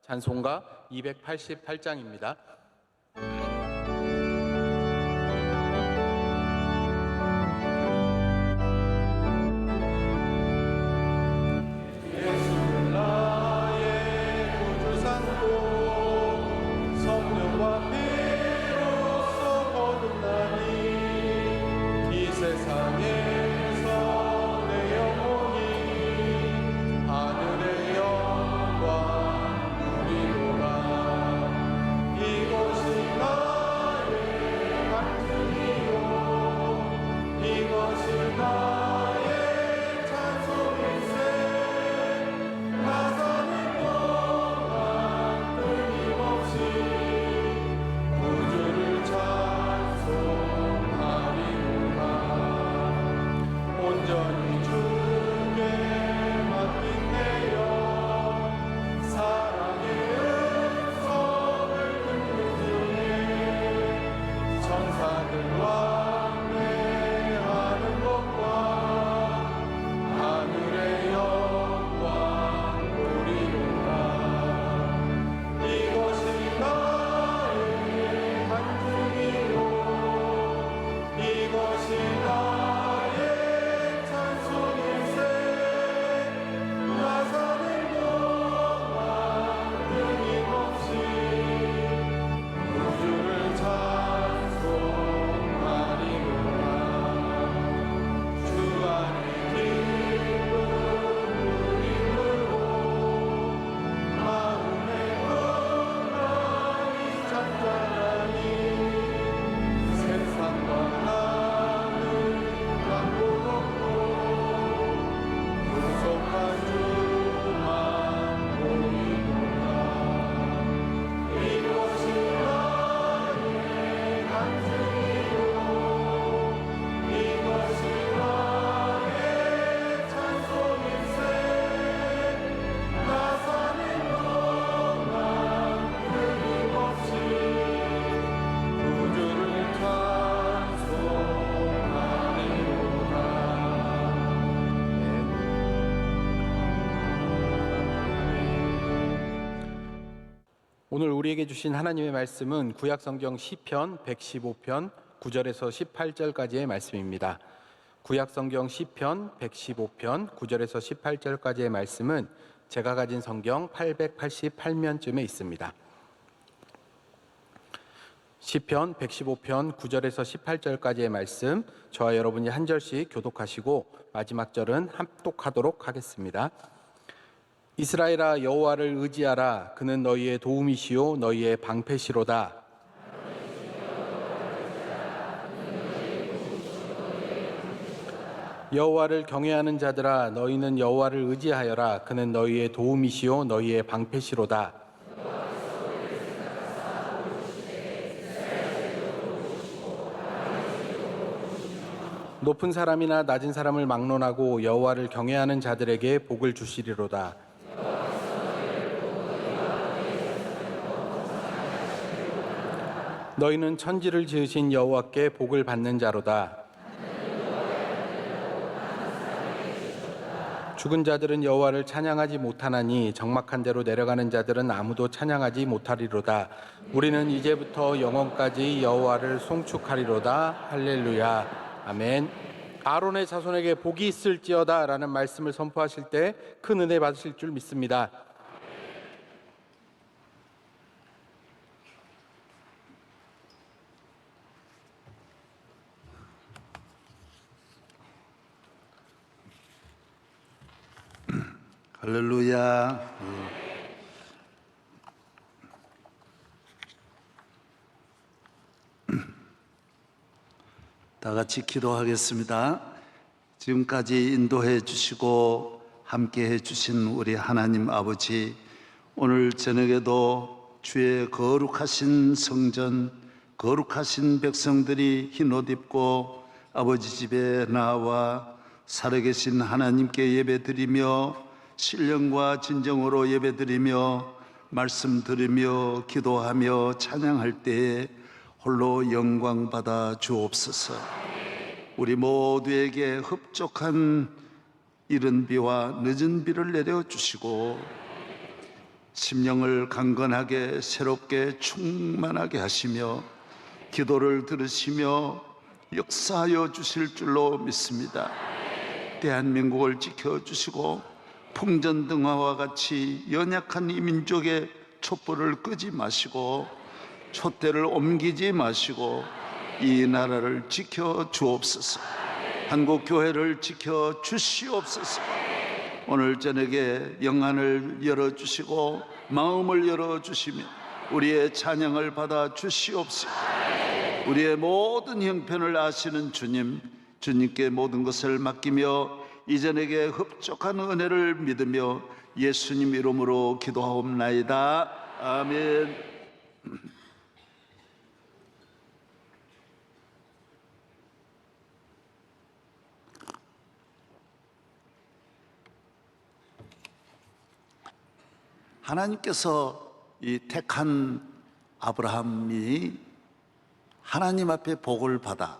찬송가 288장입니다. 오늘 우리에게 주신 하나님의 말씀은 구약성경 시편 115편 9절에서 18절까지의 말씀입니다. 구약성경 시편 115편 9절에서 18절까지의 말씀은 제가 가진 성경 888면쯤에 있습니다. 시편 115편 9절에서 18절까지의 말씀, 저와 여러분이 한 절씩 교독하시고 마지막 절은 합독하도록 하겠습니다. 이스라엘아, 여호와를 의지하라. 그는 너희의 도움이시요 너희의 방패시로다. 여호와를 경외하는 자들아, 너희는 여호와를 의지하여라. 그는 너희의 도움이시요 너희의 방패시로다. 높은 사람이나 낮은 사람을 막론하고 여호와를 경외하는 자들에게 복을 주시리로다. 너희는 천지를 지으신 여호와께 복을 받는 자로다. 죽은 자들은 여호와를 찬양하지 못하나니 적막한 데로 내려가는 자들은 아무도 찬양하지 못하리로다. 우리는 이제부터 영원까지 여호와를 송축하리로다. 할렐루야. 아멘. 아론의 자손에게 복이 있을지어다 라는 말씀을 선포하실 때 큰 은혜 받으실 줄 믿습니다. 할렐루야. 다 같이 기도하겠습니다. 지금까지 인도해 주시고 함께 해 주신 우리 하나님 아버지, 오늘 저녁에도 주의 거룩하신 성전, 거룩하신 백성들이 흰옷 입고 아버지 집에 나와 살아계신 하나님께 예배드리며 신령과 진정으로 예배드리며 말씀 들으며 기도하며 찬양할 때에 홀로 영광 받아 주옵소서. 우리 모두에게 흡족한 이른 비와 늦은 비를 내려 주시고 심령을 강건하게 새롭게 충만하게 하시며 기도를 들으시며 역사하여 주실 줄로 믿습니다. 대한민국을 지켜주시고 풍전등화와 같이 연약한 이 민족의 촛불을 끄지 마시고 촛대를 옮기지 마시고 이 나라를 지켜 주옵소서. 한국 교회를 지켜 주시옵소서. 오늘 저녁에 영안을 열어주시고 마음을 열어주시며 우리의 찬양을 받아 주시옵소서. 우리의 모든 형편을 아시는 주님, 주님께 모든 것을 맡기며 이전에게 흡족한 은혜를 믿으며 예수님 이름으로 기도하옵나이다. 아멘. 하나님께서 이 택한 아브라함이 하나님 앞에 복을 받아,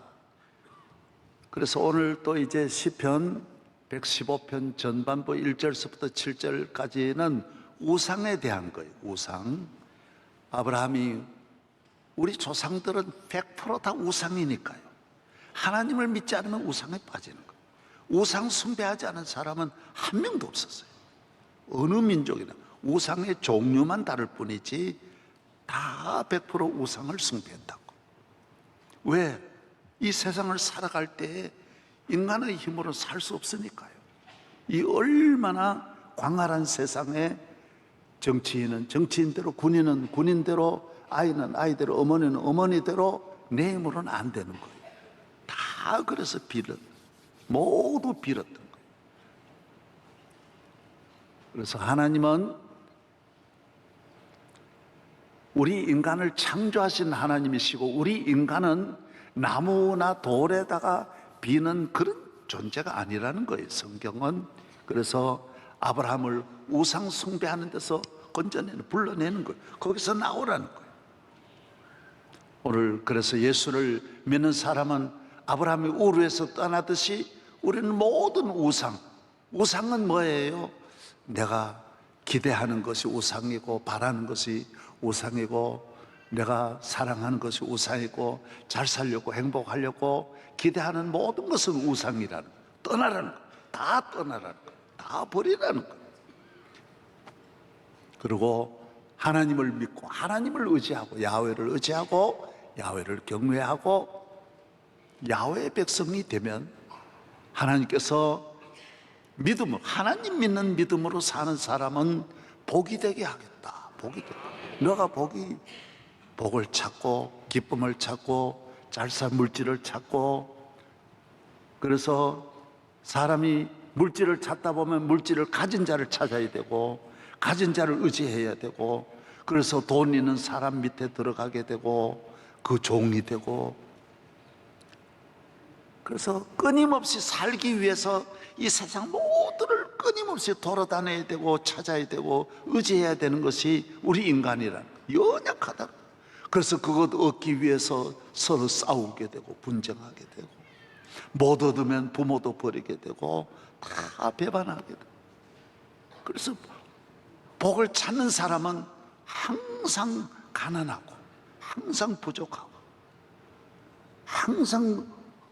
그래서 오늘 또 이제 시편 115편 전반부 1절서부터 7절까지는 우상에 대한 거예요. 우상. 아브라함이, 우리 조상들은 100%다 우상이니까요. 하나님을 믿지 않으면 우상에 빠지는 거예요. 우상 숭배하지 않은 사람은 한 명도 없었어요. 어느 민족이나 우상의 종류만 다를 뿐이지 다 100% 우상을 숭배한다고. 왜? 이 세상을 살아갈 때 인간의 힘으로 살 수 없으니까요. 이 얼마나 광활한 세상에 정치인은 정치인대로, 군인은 군인대로, 아이는 아이대로, 어머니는 어머니대로 내 힘으로는 안 되는 거예요. 다 그래서 모두 빌었던 거예요. 그래서 하나님은 우리 인간을 창조하신 하나님이시고 우리 인간은 나무나 돌에다가 비는 그런 존재가 아니라는 거예요, 성경은. 그래서 아브라함을 우상 숭배하는 데서 불러내는 거예요. 거기서 나오라는 거예요. 오늘 그래서 예수를 믿는 사람은 아브라함이 우르에서 떠나듯이 우리는 모든 우상은 뭐예요? 내가 기대하는 것이 우상이고 바라는 것이 우상이고 내가 사랑하는 것이 우상이고 잘 살려고 행복하려고 기대하는 모든 것은 우상이라는 거예요. 떠나라는 거예요. 다 떠나라는 거예요. 다 버리라는 거예요. 그리고 하나님을 믿고 하나님을 의지하고 야훼를 의지하고 야훼를 경외하고 야훼의 백성이 되면 하나님께서 하나님 믿는 믿음으로 사는 사람은 복이 되게 하겠다. 복이 되게. 너가 복을 찾고 기쁨을 찾고 잘 살 물질을 찾고, 그래서 사람이 물질을 찾다 보면 물질을 가진 자를 찾아야 되고 가진 자를 의지해야 되고, 그래서 돈 있는 사람 밑에 들어가게 되고 그 종이 되고, 그래서 끊임없이 살기 위해서 이 세상 모두를 끊임없이 돌아다녀야 되고 찾아야 되고 의지해야 되는 것이 우리 인간이란 연약하다. 그래서 그것 얻기 위해서 서로 싸우게 되고 분쟁하게 되고, 못 얻으면 부모도 버리게 되고 다 배반하게 되고. 그래서 복을 찾는 사람은 항상 가난하고 항상 부족하고 항상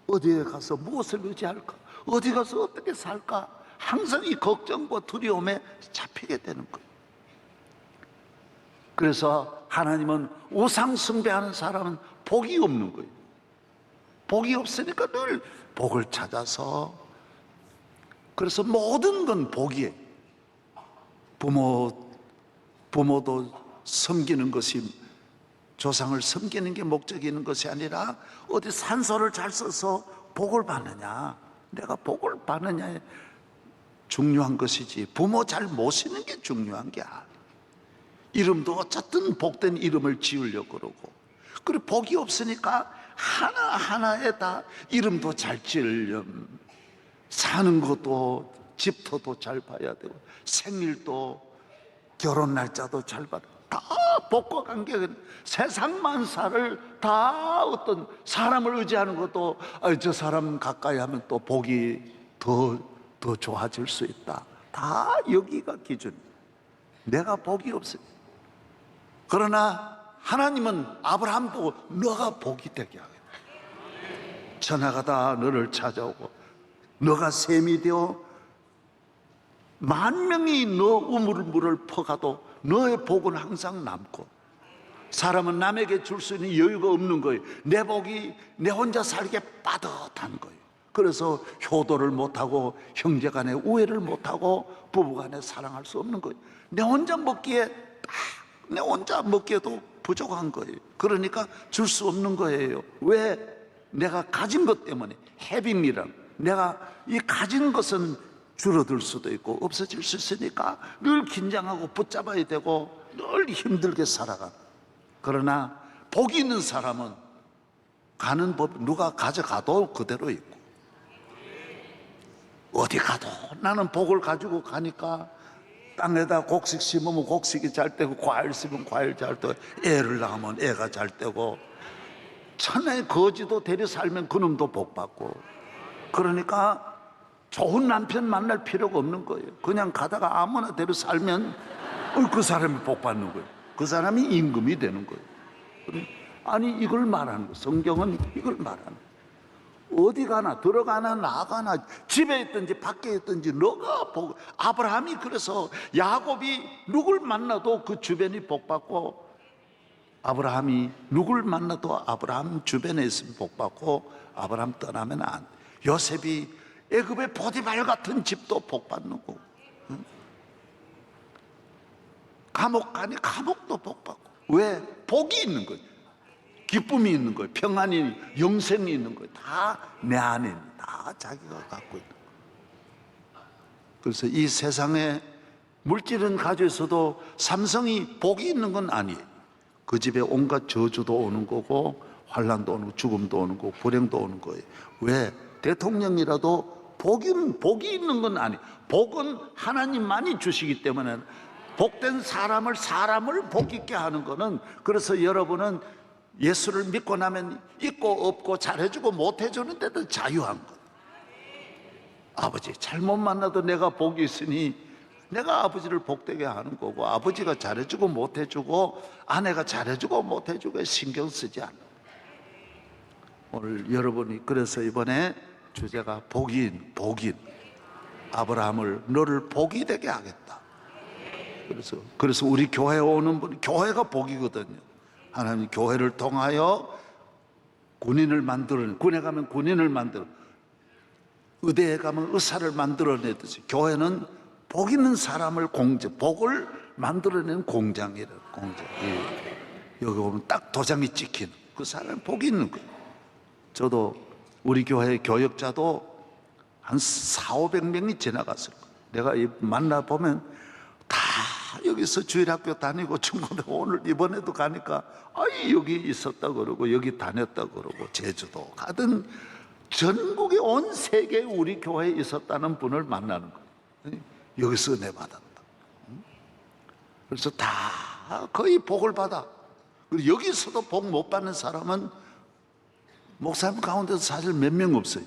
어디에 가서 무엇을 의지할까, 어디 가서 어떻게 살까, 항상 이 걱정과 두려움에 잡히게 되는 거예요. 그래서 하나님은 우상 숭배하는 사람은 복이 없는 거예요. 복이 없으니까 늘 복을 찾아서, 그래서 모든 건 복이에요. 부모도 섬기는 것이, 조상을 섬기는 게 목적이 있는 것이 아니라 어디 산소를 잘 써서 복을 받느냐, 내가 복을 받느냐에 중요한 것이지 부모 잘 모시는 게 중요한 게 아니야. 이름도 어쨌든 복된 이름을 지으려고 그러고, 그리고 복이 없으니까 하나하나에 다 이름도 잘 지으려면 사는 것도 집터도 잘 봐야 되고 생일도 결혼 날짜도 잘 봐야 되고, 다 복과 관계는 세상 만사를 다 어떤 사람을 의지하는 것도 저 사람 가까이 하면 또 복이 더 좋아질 수 있다. 다 여기가 기준. 내가 복이 없어요. 그러나 하나님은 아브라함 보고 너가 복이 되게 하겠다. 천하가 다 너를 찾아오고 너가 셈이 되어 만 명이 너 우물물을 퍼가도 너의 복은 항상 남고, 사람은 남에게 줄 수 있는 여유가 없는 거예요. 내 복이 내 혼자 살기에 빠듯한 거예요. 그래서 효도를 못하고 형제간에 우애를 못하고 부부간에 사랑할 수 없는 거예요. 내 혼자 먹기에 내 혼자 먹기에도 부족한 거예요. 그러니까 줄 수 없는 거예요. 왜? 내가 가진 것 때문에. 해빙이란 내가 이 가진 것은 줄어들 수도 있고 없어질 수 있으니까 늘 긴장하고 붙잡아야 되고 늘 힘들게 살아가. 그러나 복이 있는 사람은 가는 법, 누가 가져가도 그대로 있고, 어디 가도 나는 복을 가지고 가니까 땅에다 곡식 심으면 곡식이 잘 되고, 과일 심으면 과일 잘 되고, 애를 낳으면 애가 잘 되고, 천하의 거지도 데려 살면 그놈도 복 받고. 그러니까 좋은 남편 만날 필요가 없는 거예요. 그냥 가다가 아무나 데려 살면 그 사람이 복 받는 거예요. 그 사람이 임금이 되는 거예요. 아니, 이걸 말하는 거예요. 성경은 이걸 말하는 거예요. 어디 가나 들어가나 나가나 집에 있든지 밖에 있든지 너가 복. 아브라함이 그래서 야곱이 누굴 만나도 그 주변이 복받고, 아브라함이 누굴 만나도 아브라함 주변에 있으면 복받고, 아브라함 떠나면 안 돼. 요셉이 애굽의 보디발 같은 집도 복받는 거고, 감옥 가니 감옥도 복받고. 왜? 복이 있는 거예요. 기쁨이 있는 거예요. 평안이, 영생이 있는 거예요. 다 내 안에 있는, 다 자기가 갖고 있는 거예요. 그래서 이 세상에 물질은 가지고 있어도 삼성이 복이 있는 건 아니에요. 그 집에 온갖 저주도 오는 거고, 환난도 오는 거고, 죽음도 오는 거고, 불행도 오는 거예요. 왜? 대통령이라도 복이 있는 건 아니에요. 복은 하나님만이 주시기 때문에, 복된 사람을 복 있게 하는 거는, 그래서 여러분은 예수를 믿고 나면 있고 없고 잘해주고 못해주는 데도 자유한 것. 아버지 잘못 만나도 내가 복이 있으니 내가 아버지를 복되게 하는 거고, 아버지가 잘해주고 못해주고 아내가 잘해주고 못해주고 신경 쓰지 않아. 오늘 여러분이 그래서 이번에 주제가 복인 아브라함을 너를 복이 되게 하겠다. 그래서 우리 교회에 오는 분, 교회가 복이거든요. 하나님 교회를 통하여 군인을 만들어내, 군에 가면 군인을 만들어, 의대에 가면 의사를 만들어내듯이 교회는 복 있는 사람을 복을 만들어내는 공장이래요. 공장. 여기 보면 딱 도장이 찍힌 그 사람은 복이 있는 거예요. 저도 우리 교회 교역자도 한 400~500명이 지나갔을 거예요. 내가 만나보면 다 여기서 주일학교 다니고 중고등, 오늘 이번에도 가니까 아이 여기 있었다 그러고 여기 다녔다 그러고, 제주도 가든 전국에 온 세계에 우리 교회에 있었다는 분을 만나는 거예요. 여기서 은혜 받았다. 그래서 다 거의 복을 받아. 그리고 여기서도 복 못 받는 사람은 목사님 가운데서 사실 몇 명 없어요.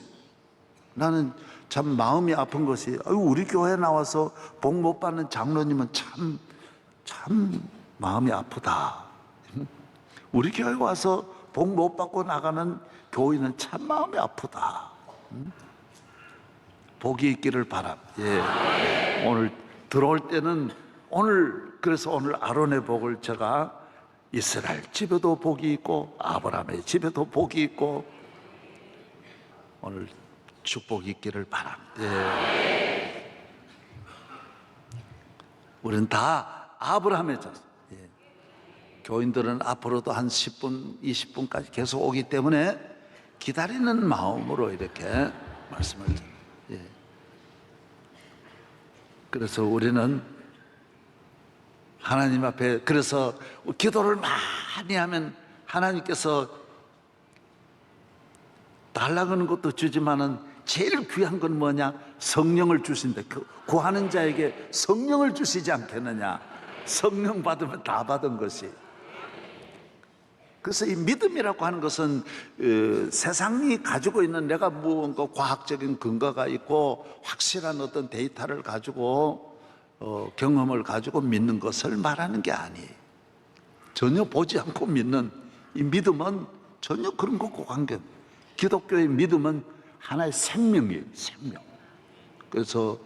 나는 참 마음이 아픈 것이, 우리 교회에 나와서 복 못 받는 장로님은 참 마음이 아프다. 우리 교회 와서 복 못 받고 나가는 교인은 참 마음이 아프다. 복이 있기를 바랍니다. 예. 오늘 들어올 때는 그래서 오늘 아론의 복을 제가 이스라엘 집에도 복이 있고 아브라함의 집에도 복이 있고 오늘 축복이 있기를 바랍니다. 예. 우리는 다 아브라함의 자손. 예. 교인들은 앞으로도 한 10분, 20분까지 계속 오기 때문에 기다리는 마음으로 이렇게 말씀을 드립니다. 예. 그래서 우리는 하나님 앞에, 그래서 기도를 많이 하면 하나님께서 달라고 하는 것도 주지만은 제일 귀한 건 뭐냐? 성령을 주신다. 구하는 자에게 성령을 주시지 않겠느냐? 성령 받으면 다 받은 것이. 그래서 이 믿음이라고 하는 것은 세상이 가지고 있는, 내가 무언가 과학적인 근거가 있고 확실한 어떤 데이터를 가지고 경험을 가지고 믿는 것을 말하는 게 아니에요. 전혀 보지 않고 믿는 이 믿음은 전혀 그런 것과 관계없어요. 기독교의 믿음은 하나의 생명이에요. 생명. 그래서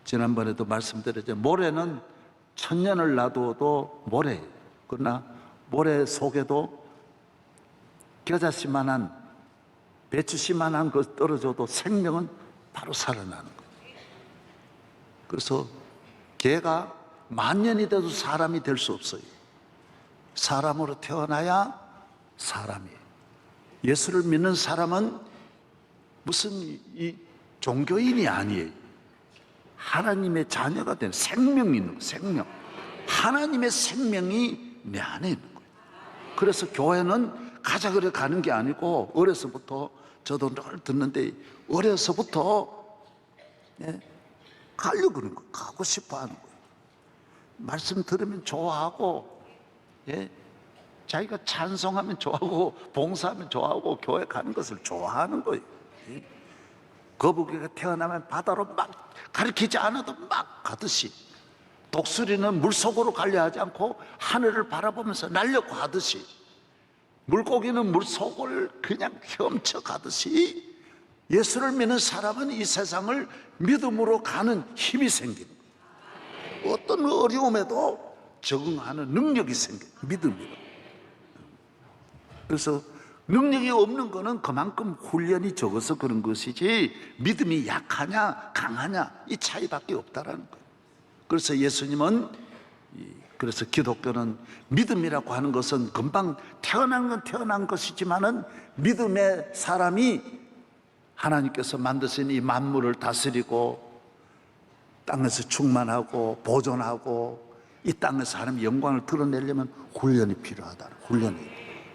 지난번에도 말씀드렸죠. 모래는 천년을 놔두어도 모래예요. 그러나 모래 속에도 겨자씨만한 배추씨만한 것 떨어져도 생명은 바로 살아나는 거예요. 그래서 개가 만년이 돼도 사람이 될 수 없어요. 사람으로 태어나야 사람이에요. 예수를 믿는 사람은 무슨 이 종교인이 아니에요. 하나님의 자녀가 된 생명이 있는 거예요. 생명. 하나님의 생명이 내 안에 있는 거예요. 그래서 교회는 가자 그래 가는 게 아니고, 어려서부터 저도 늘 듣는데 어려서부터 가려고 그러는 거예요. 가고 싶어 하는 거예요. 말씀 들으면 좋아하고, 자기가 찬송하면 좋아하고, 봉사하면 좋아하고, 교회 가는 것을 좋아하는 거예요. 거북이가 태어나면 바다로 막 가리키지 않아도 막 가듯이, 독수리는 물속으로 가려 하지 않고 하늘을 바라보면서 날려고 하듯이, 물고기는 물속을 그냥 헤엄쳐 가듯이, 예수를 믿는 사람은 이 세상을 믿음으로 가는 힘이 생깁니다. 어떤 어려움에도 적응하는 능력이 생겨요. 믿음이요. 그래서 능력이 없는 거는 그만큼 훈련이 적어서 그런 것이지, 믿음이 약하냐 강하냐 이 차이밖에 없다라는 거예요. 그래서 예수님은, 그래서 기독교는 믿음이라고 하는 것은 금방 태어난 건 태어난 것이지만은, 믿음의 사람이 하나님께서 만드신 이 만물을 다스리고 땅에서 충만하고 보존하고 이 땅에서 하나님의 영광을 드러내려면 훈련이 필요하다. 훈련이,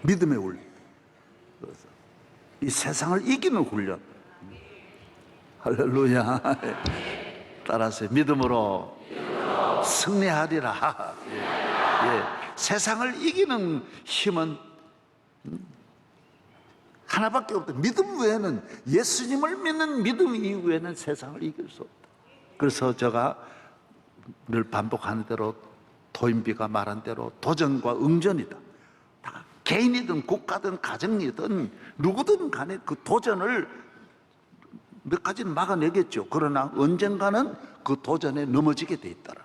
믿음의 훈련. 그래서 이 세상을 이기는 훈련. 할렐루야. 따라서 믿음으로 승리하리라. 세상을 이기는 힘은 하나밖에 없다. 믿음 외에는, 예수님을 믿는 믿음 이후에는 세상을 이길 수 없다. 그래서 제가 늘 반복하는 대로, 토인비가 말한 대로 도전과 응전이다. 다 개인이든 국가든 가정이든 누구든 간에 그 도전을 몇 가지는 막아내겠죠. 그러나 언젠가는 그 도전에 넘어지게 돼 있더라.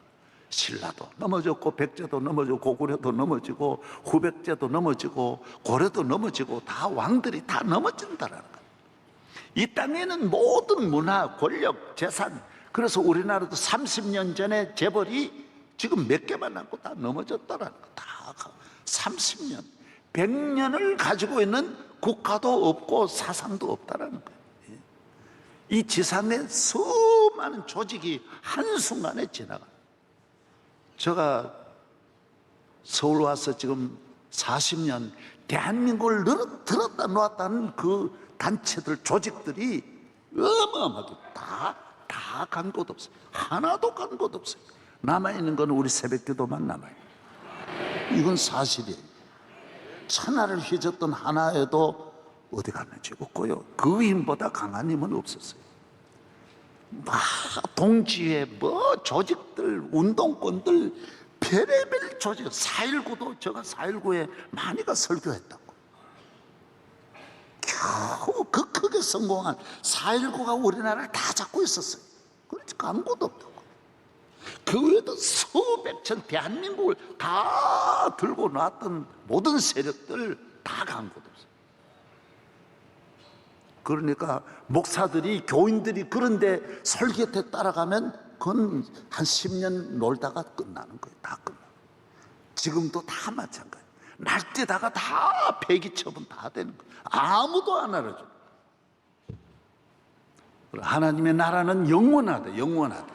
신라도 넘어졌고, 백제도 넘어지고, 고구려도 넘어지고, 후백제도 넘어지고, 고려도 넘어지고, 다 왕들이 다 넘어진다라는 거예요. 이 땅에는 모든 문화, 권력, 재산, 그래서 우리나라도 30년 전에 재벌이 지금 몇 개만 남고 다 넘어졌다라는 거예요. 다 30년, 100년을 가지고 있는 국가도 없고 사상도 없다라는 거예요. 이 지상의 수많은 조직이 한순간에 지나가. 제가 서울 와서 지금 40년 대한민국을 들었다 놓았다는 그 단체들, 조직들이 어마어마하게 다 간 곳 없어요. 하나도 간 곳 없어요. 남아있는 건 우리 새벽기도만 남아요. 이건 사실이에요. 천하를 휘젓던 하나에도 어디 갔는지 없고요. 그 힘보다 강한 힘은 없었어요. 막 동지회, 뭐 조직들, 운동권들, 별의별 조직, 4.19도 제가 4.19에 많이 가 설교했다고. 겨우 그 크게 성공한 4.19가 우리나라를 다 잡고 있었어요. 그렇지, 아무것도 없다고. 그 외에도 수백 천 대한민국을 다 들고 놨던 모든 세력들 다 간 곳 없어요. 그러니까 목사들이, 교인들이 그런데 설교에 따라가면 그건 한 10년 놀다가 끝나는 거예요. 다 끝나. 지금도 다 마찬가지예요. 날뛰다가 다 폐기 처분 다 되는 거예요. 아무도 안 알아줘요. 하나님의 나라는 영원하다, 영원하다.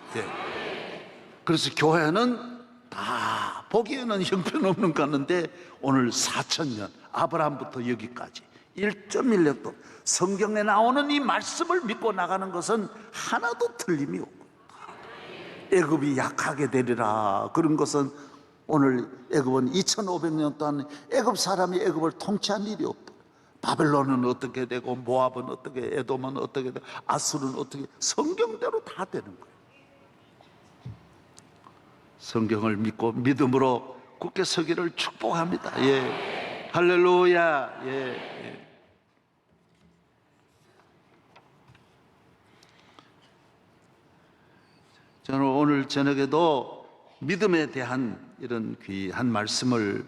그래서 교회는 다 보기에는 형편없는 것 같는데, 오늘 4,000년, 아브라함부터 여기까지 1.1년도 성경에 나오는 이 말씀을 믿고 나가는 것은 하나도 틀림이 없고, 애굽이 약하게 되리라 그런 것은, 오늘 애굽은 2,500년 동안 애굽 사람이 애굽을 통치한 일이 없다. 바벨론은 어떻게 되고, 모압은 어떻게, 에돔은 어떻게 되고, 아수르는 어떻게, 성경대로 다 되는 거예요. 성경을 믿고 믿음으로 굳게 서기를 축복합니다. 예, 할렐루야. 예. 저는 오늘 저녁에도 믿음에 대한 이런 귀한 말씀을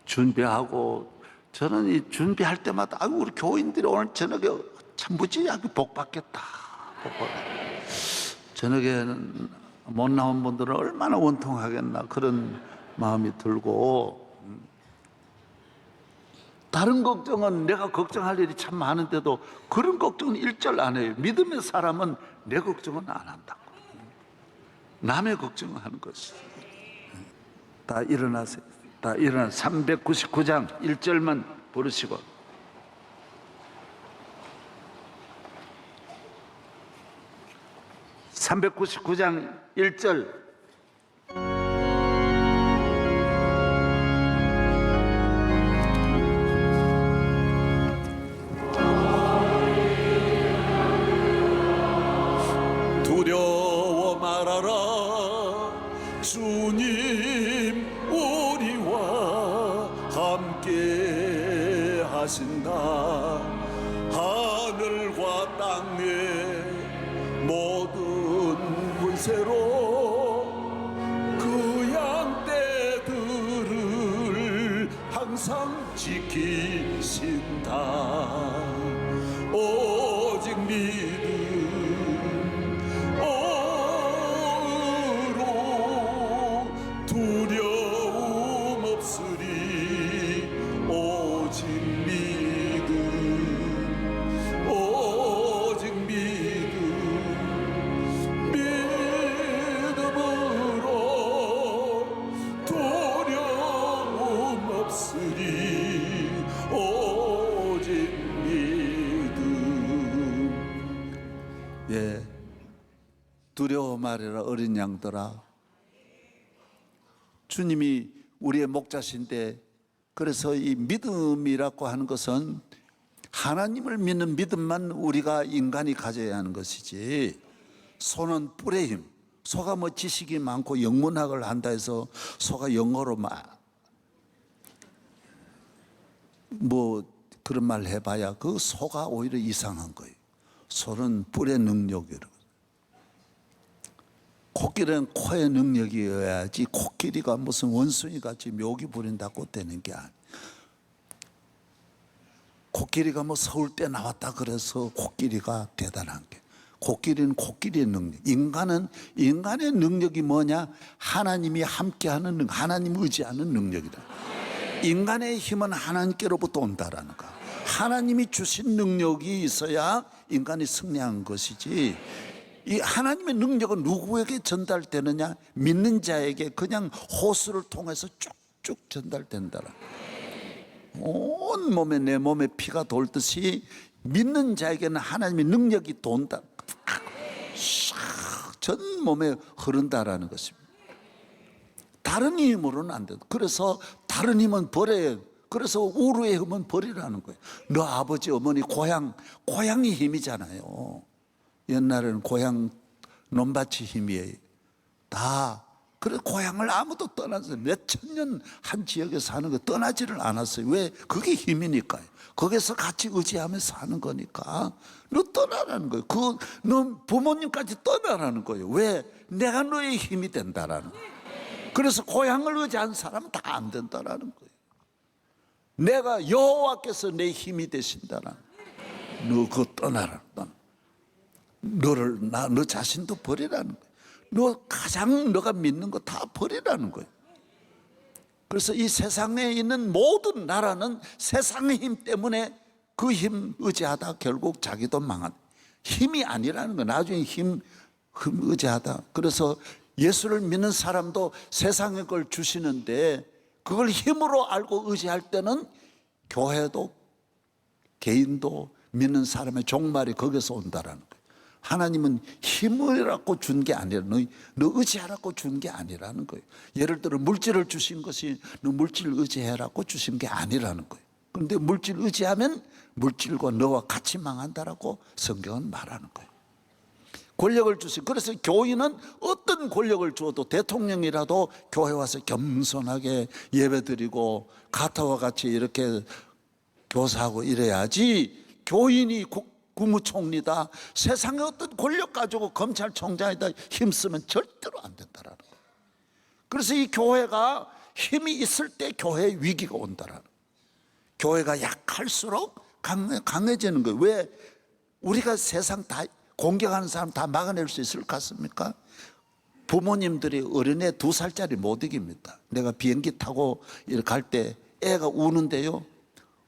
준비하고, 저는 이 준비할 때마다 아이고 우리 교인들이 오늘 저녁에 참 무지하게 복 받겠다. 저녁에는 못 나온 분들은 얼마나 원통하겠나 그런 마음이 들고, 다른 걱정은 내가 걱정할 일이 참 많은데도 그런 걱정은 일절 안 해요. 믿음의 사람은 내 걱정은 안 한다고. 남의 걱정을 하는 것이. 다 일어나세요. 다 일어나. 399장 1절만 부르시고. (399장) 1절. 두려워 말아라. 주님 우리와 함께 하신다. 하늘과 땅의 모든 권세로 그 양떼들을 항상 지키신다. 오직 믿음 두려움 없으리. 오직 믿음 오직 믿음으로 두려움 없으리. 오직 믿음. 예, 두려워 말해라 어린 양들아. 주님이 우리의 목자신데, 그래서 이 믿음이라고 하는 것은 하나님을 믿는 믿음만 우리가 인간이 가져야 하는 것이지, 소는 뿔의 힘. 소가 뭐 지식이 많고 영문학을 한다 해서 소가 영어로 뭐 그런 말 해봐야 그 소가 오히려 이상한 거예요. 소는 뿔의 능력이라고. 코끼리는 코의 능력이어야지, 코끼리가 무슨 원숭이같이 묘기 부린다고 되는 게 아니에요. 코끼리가 뭐 서울대 나왔다 그래서 코끼리가 대단한 게, 코끼리는 코끼리의 능력. 인간은 인간의 능력이 뭐냐? 하나님이 함께하는 능력, 하나님 의지하는 능력이다. 인간의 힘은 하나님께로부터 온다라는 거. 하나님이 주신 능력이 있어야 인간이 승리한 것이지, 이 하나님의 능력은 누구에게 전달되느냐? 믿는 자에게 그냥 호수를 통해서 쭉쭉 전달된다. 온 몸에, 내 몸에 피가 돌듯이 믿는 자에게는 하나님의 능력이 돈다, 전 몸에 흐른다라는 것입니다. 다른 힘으로는 안 돼. 그래서 다른 힘은 버려야 돼. 그래서 우루의 힘은 버리라는 거예요. 너 아버지 어머니 고향이 힘이잖아요. 옛날에는 고향 논밭이 힘이에요. 다. 그래 고향을 아무도 떠나서 몇 천 년 한 지역에 사는 거 떠나지를 않았어요. 왜? 그게 힘이니까요. 거기서 같이 의지하며 사는 거니까. 너 떠나라는 거예요. 너 부모님까지 떠나라는 거예요. 왜? 내가 너의 힘이 된다라는 거예요. 그래서 고향을 의지한 사람은 다 안 된다라는 거예요. 내가 여호와께서 내 힘이 되신다라는 거예요. 너 그거 떠나라. 너 자신도 버리라는 거예요. 너가 믿는 거 다 버리라는 거예요. 그래서 이 세상에 있는 모든 나라는 세상의 힘 때문에 그 힘 의지하다 결국 자기도 망한, 힘이 아니라는 거예요. 나중에 힘 의지하다. 그래서 예수를 믿는 사람도 세상의 걸 주시는데, 그걸 힘으로 알고 의지할 때는 교회도 개인도 믿는 사람의 종말이 거기서 온다라는 거예요. 하나님은 힘이라고 준 게 아니라 너 의지하라고 준 게 아니라는 거예요. 예를 들어 물질을 주신 것이 너 물질 의지해라고 주신 게 아니라는 거예요. 그런데 물질 의지하면 물질과 너와 같이 망한다라고 성경은 말하는 거예요. 권력을 주시. 그래서 교인은 어떤 권력을 주어도 대통령이라도 교회 와서 겸손하게 예배드리고 가타와 같이 이렇게 교사하고 이래야지. 교인이 국무총리다, 세상의 어떤 권력 가지고 검찰총장이다 힘쓰면 절대로 안 된다라는 거예요. 그래서 이 교회가 힘이 있을 때 교회에 위기가 온다라는 거예요. 교회가 약할수록 강해지는 거예요. 왜 우리가 세상 다 공격하는 사람 다 막아낼 수 있을 것 같습니까? 부모님들이 어린애 2살짜리 못 이깁니다. 내가 비행기 타고 이렇게 갈 때 애가 우는데요,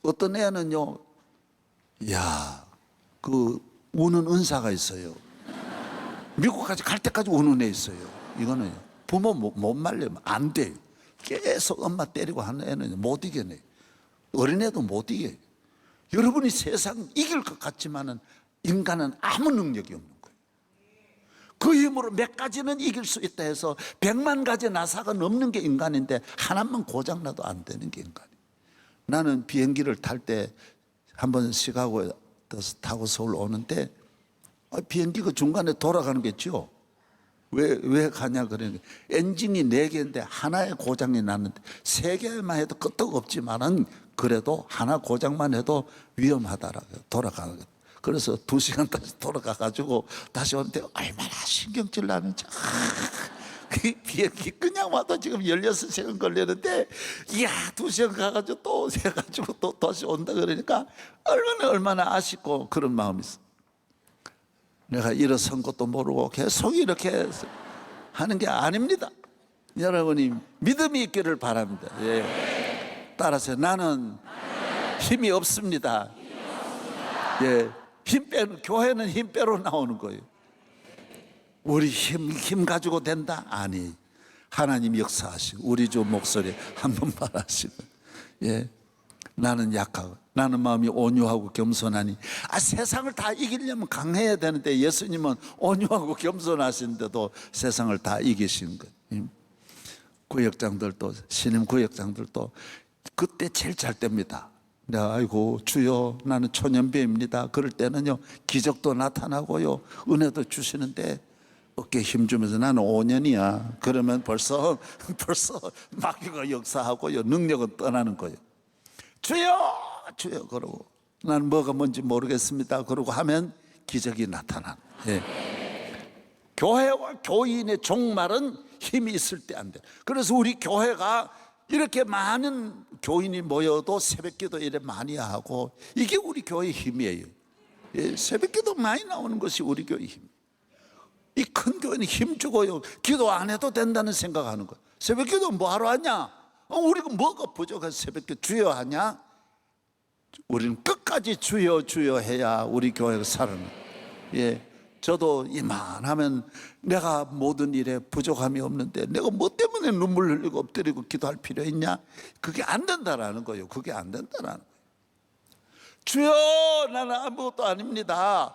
어떤 애는요, 그 우는 은사가 있어요. 미국까지 갈 때까지 우는 애 있어요. 이거는 부모 못 말리면 안 돼요. 계속 엄마 때리고 하는 애는 못 이겨내요. 어린애도 못 이겨요. 여러분이 세상 이길 것 같지만은 인간은 아무 능력이 없는 거예요. 그 힘으로 몇 가지는 이길 수 있다 해서 100만 가지 나사가 넘는 게 인간인데 하나만 고장나도 안 되는 게 인간이에요. 나는 비행기를 탈 때 한번 시카고에 타고 서울 오는데 비행기가 중간에 돌아가는 게 있죠. 왜 가냐 그러니까 엔진이 4개인데 하나의 고장이 났는데 3개만 해도 끄떡없지만은 그래도 하나 고장만 해도 위험하다라고 돌아가는 거예요. 그래서 2시간 다시 돌아가가지고 다시 오는데 얼마나 신경질 나는지. 그 비행기 그냥 와도 지금 16시간 걸리는데, 이야, 2시간 가가지고 또 해가지고 또 다시 온다 그러니까 얼마나 아쉽고 그런 마음이 있어. 내가 일어선 것도 모르고 계속 이렇게 하는 게 아닙니다. 여러분이 믿음이 있기를 바랍니다. 예. 따라서 나는 힘이 없습니다. 예. 교회는 힘 빼러 나오는 거예요. 우리 힘 가지고 된다? 아니, 하나님 역사하시고 우리 주 목소리 한 번만 하시고, 예, 나는 약하고 나는 마음이 온유하고 겸손하니. 세상을 다 이기려면 강해야 되는데 예수님은 온유하고 겸손하신데도 세상을 다 이기신 거예요. 구역장들도, 신임 구역장들도 그때 제일 잘 됩니다. 내가 아이고 주여 나는 초년배입니다. 그럴 때는요 기적도 나타나고요 은혜도 주시는데 어깨에 힘 주면서 나는 5년이야. 그러면 벌써 마귀가 역사하고요 능력은 떠나는 거예요. 주여 그러고 나는 뭐가 뭔지 모르겠습니다. 그러고 하면 기적이 나타나는. 예. 교회와 교인의 종말은 힘이 있을 때 안 돼. 그래서 우리 교회가 이렇게 많은 교인이 모여도 새벽기도 이래 많이 하고 이게 우리 교회의 힘이에요. 예, 새벽기도 많이 나오는 것이 우리 교회의 힘. 이 큰 교회는 힘주고요 기도 안 해도 된다는 생각하는 거예요. 새벽기도 뭐하러 하냐? 우리가 뭐가 부족해서 새벽기도 주여 하냐? 우리는 끝까지 주여 주여 해야 우리 교회가 살아나요. 예, 저도 이만하면 내가 모든 일에 부족함이 없는데 내가 뭐 때문에 눈물 흘리고 엎드리고 기도할 필요 있냐? 그게 안 된다라는 거예요. 그게 안 된다라는 거예요. 주여 나는 아무것도 아닙니다.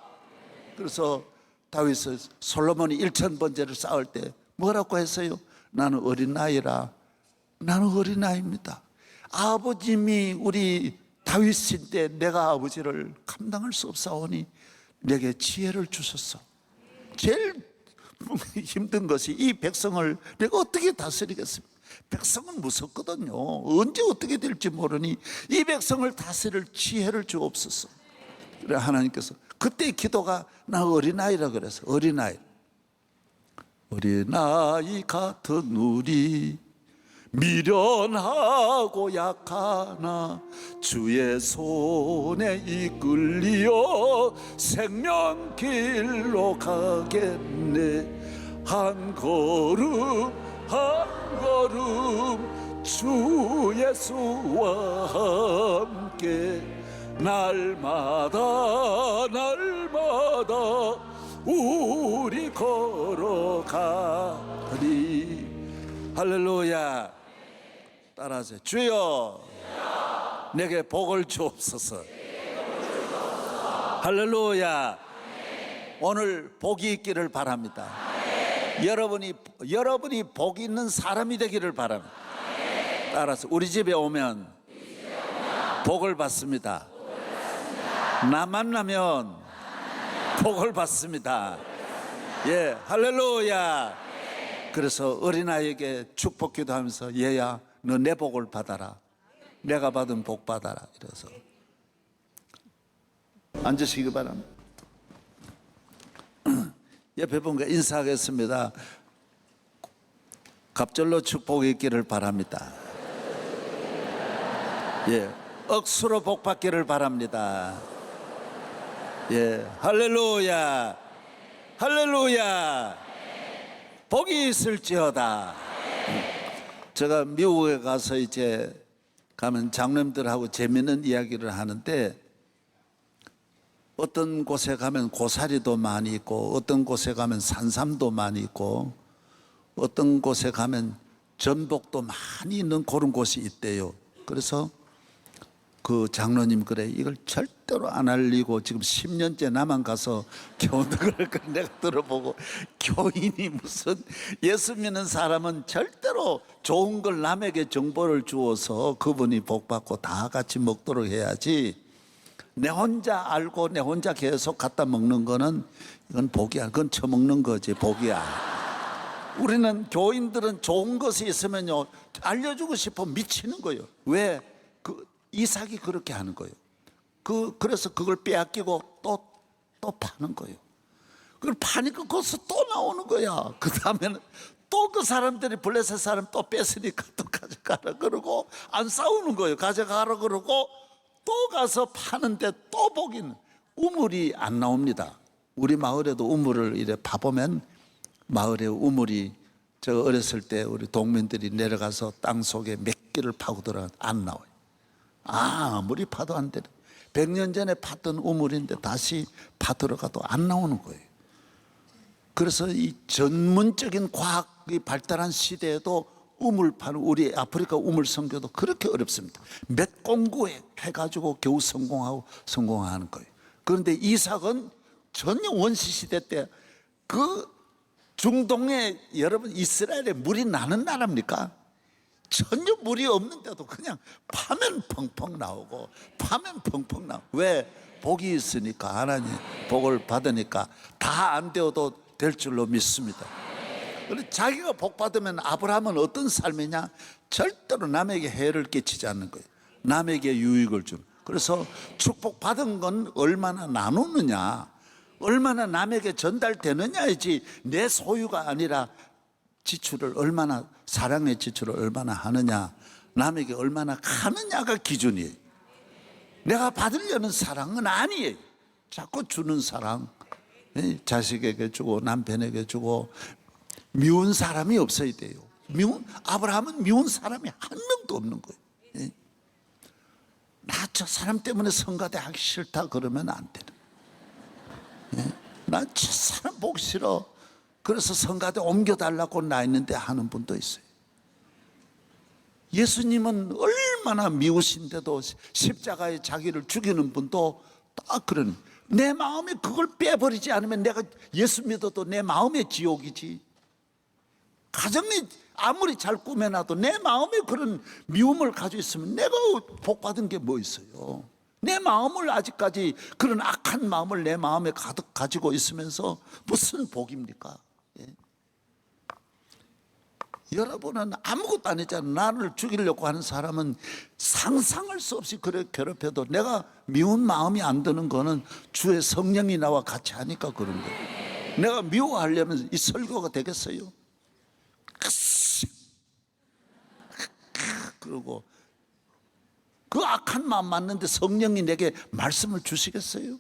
그래서 다윗은 솔로몬이 1000번제를 쌓을 때 뭐라고 했어요? 나는 어린아이라. 나는 어린아이입니다. 아버님이 우리 다윗인데 내가 아버지를 감당할 수 없사오니 내게 지혜를 주셨어. 제일 힘든 것이 이 백성을 내가 어떻게 다스리겠습니까? 백성은 무섭거든요. 언제 어떻게 될지 모르니 이 백성을 다스릴 지혜를 주옵소서. 그래 하나님께서 그때 기도가 나 어린아이라 그래서 어린아이 같은 우리 미련하고 약하나 주의 손에 이끌리어 생명길로 가겠네. 한 걸음 한 걸음 주 예수와 함께 날마다 우리 걸어가리. 할렐루야. 따라하세요. 주여 내게 복을 주옵소서. 할렐루야. 오늘 복이 있기를 바랍니다. 여러분이 복이 있는 사람이 되기를 바랍니다. 따라서 우리 집에 오면 복을 받습니다. 나 만나면 복을 받습니다. 예, 할렐루야. 그래서 어린아이에게 축복 기도하면서 얘야 너 내 복을 받아라. 내가 받은 복 받아라. 이래서 앉으시기 바랍니다. 옆에 분과 인사하겠습니다. 갑절로 축복이 있기를 바랍니다. 예, 억수로 복 받기를 바랍니다. 예, 할렐루야, 할렐루야. 복이 있을지어다. 제가 미국에 가서 이제 가면 장로님들하고 재미있는 이야기를 하는데, 어떤 곳에 가면 고사리도 많이 있고, 어떤 곳에 가면 산삼도 많이 있고, 어떤 곳에 가면 전복도 많이 있는 그런 곳이 있대요. 그래서 그 장로님 그래 이걸 절대로 안 알리고 지금 10년째 나만 가서 교훈을 내가 들어보고, 교인이 무슨 예수 믿는 사람은 절대로 좋은 걸 남에게 정보를 주어서 그분이 복받고 다 같이 먹도록 해야지, 내 혼자 알고 내 혼자 계속 갖다 먹는 거는 이건 복이야. 그건 처먹는 거지. 복이야. 우리는 교인들은 좋은 것이 있으면요 알려주고 싶어 미치는 거예요. 왜? 이삭이 그렇게 하는 거예요. 그래서 그걸 빼앗기고 또 파는 거예요. 그걸 파니까 거기서 또 나오는 거야. 그 다음에는 또 그 사람들이 블레셋 사람 또 뺐으니까 또 가져가라 그러고 안 싸우는 거예요. 가져가라 그러고 또 가서 파는데 또 보기는 우물이 안 나옵니다. 우리 마을에도 우물을 이래 파보면 마을에 우물이, 저 어렸을 때 우리 동민들이 내려가서 땅 속에 몇 개를 파고 들어가 안 나와요. 아무리 파도 안 되는, 100년 전에 팠던 우물인데 다시 파 들어가도 안 나오는 거예요. 그래서 이 전문적인 과학이 발달한 시대에도 우물 파는, 우리 아프리카 우물 선교도 그렇게 어렵습니다. 몇 공구에 해가지고 겨우 성공하는 거예요. 그런데 이삭은 전혀 원시 시대 때 그 중동에, 여러분 이스라엘에 물이 나는 나라입니까? 전혀 물이 없는데도 그냥 파면 펑펑 나오고 파면 펑펑 나오고. 왜? 복이 있으니까, 하나님 복을 받으니까 다 안 되어도 될 줄로 믿습니다. 그런데 자기가 복 받으면, 아브라함은 어떤 삶이냐? 절대로 남에게 해를 끼치지 않는 거예요. 남에게 유익을 주는. 그래서 축복 받은 건 얼마나 나누느냐, 얼마나 남에게 전달되느냐이지, 내 소유가 아니라 지출을 얼마나, 사랑의 지출을 얼마나 하느냐, 남에게 얼마나 가느냐가 기준이에요. 내가 받으려는 사랑은 아니에요. 자꾸 주는 사랑, 자식에게 주고 남편에게 주고. 미운 사람이 없어야 돼요. 아브라함은 미운 사람이 한 명도 없는 거예요. 나 저 사람 때문에 성가대 하기 싫다 그러면 안 되는. 나 저 사람 보기 싫어, 그래서 성가대 옮겨달라고 나 있는데 하는 분도 있어요. 예수님은 얼마나 미우신데도 십자가에 자기를 죽이는 분도 딱 그런, 내 마음에 그걸 빼버리지 않으면 내가 예수 믿어도 내 마음의 지옥이지. 가정이 아무리 잘 꾸며놔도 내 마음에 그런 미움을 가지고 있으면 내가 복 받은 게 뭐 있어요? 내 마음을, 아직까지 그런 악한 마음을 내 마음에 가득 가지고 있으면서 무슨 복입니까? 예. 여러분은 아무것도 안 했잖아요. 나를 죽이려고 하는 사람은 상상할 수 없이 그래 괴롭혀도 내가 미운 마음이 안 드는 거는 주의 성령이 나와 같이 하니까 그런 거예요. 내가 미워하려면 이 설교가 되겠어요? 그러고 그 악한 마음 맞는데 성령이 내게 말씀을 주시겠어요?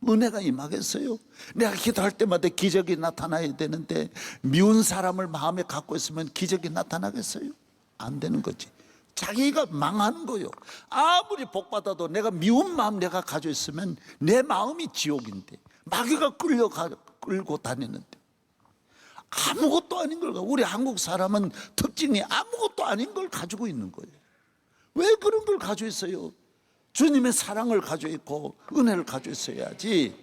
은혜가 임하겠어요? 내가 기도할 때마다 기적이 나타나야 되는데 미운 사람을 마음에 갖고 있으면 기적이 나타나겠어요? 안 되는 거지. 자기가 망하는 거예요. 아무리 복 받아도 내가 미운 마음 내가 가지고 있으면 내 마음이 지옥인데, 마귀가 끌고 다니는데 아무것도 아닌 걸, 우리 한국 사람은 특징이 아무것도 아닌 걸 가지고 있는 거예요. 왜 그런 걸 가지고 있어요? 주님의 사랑을 가지고 있고 은혜를 가지고 있어야지.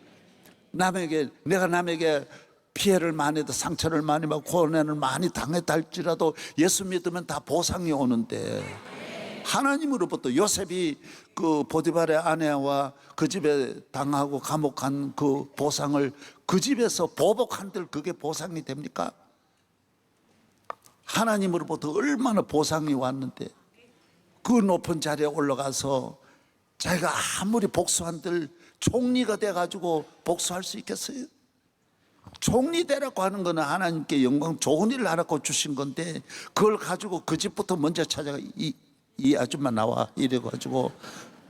내가 남에게 피해를 많이 해도, 상처를 많이 받고 고난을 많이 당했다 할지라도 예수 믿으면 다 보상이 오는데, 하나님으로부터 요셉이 그 보디발의 아내와 그 집에 당하고 감옥 간 그 보상을 그 집에서 보복한들 그게 보상이 됩니까? 하나님으로부터 얼마나 보상이 왔는데 그 높은 자리에 올라가서 자기가 아무리 복수한들 총리가 돼가지고 복수할 수 있겠어요? 총리 되라고 하는 거는 하나님께 영광 좋은 일을 하라고 주신 건데 그걸 가지고 그 집부터 먼저 찾아가 이 아줌마 나와 이래가지고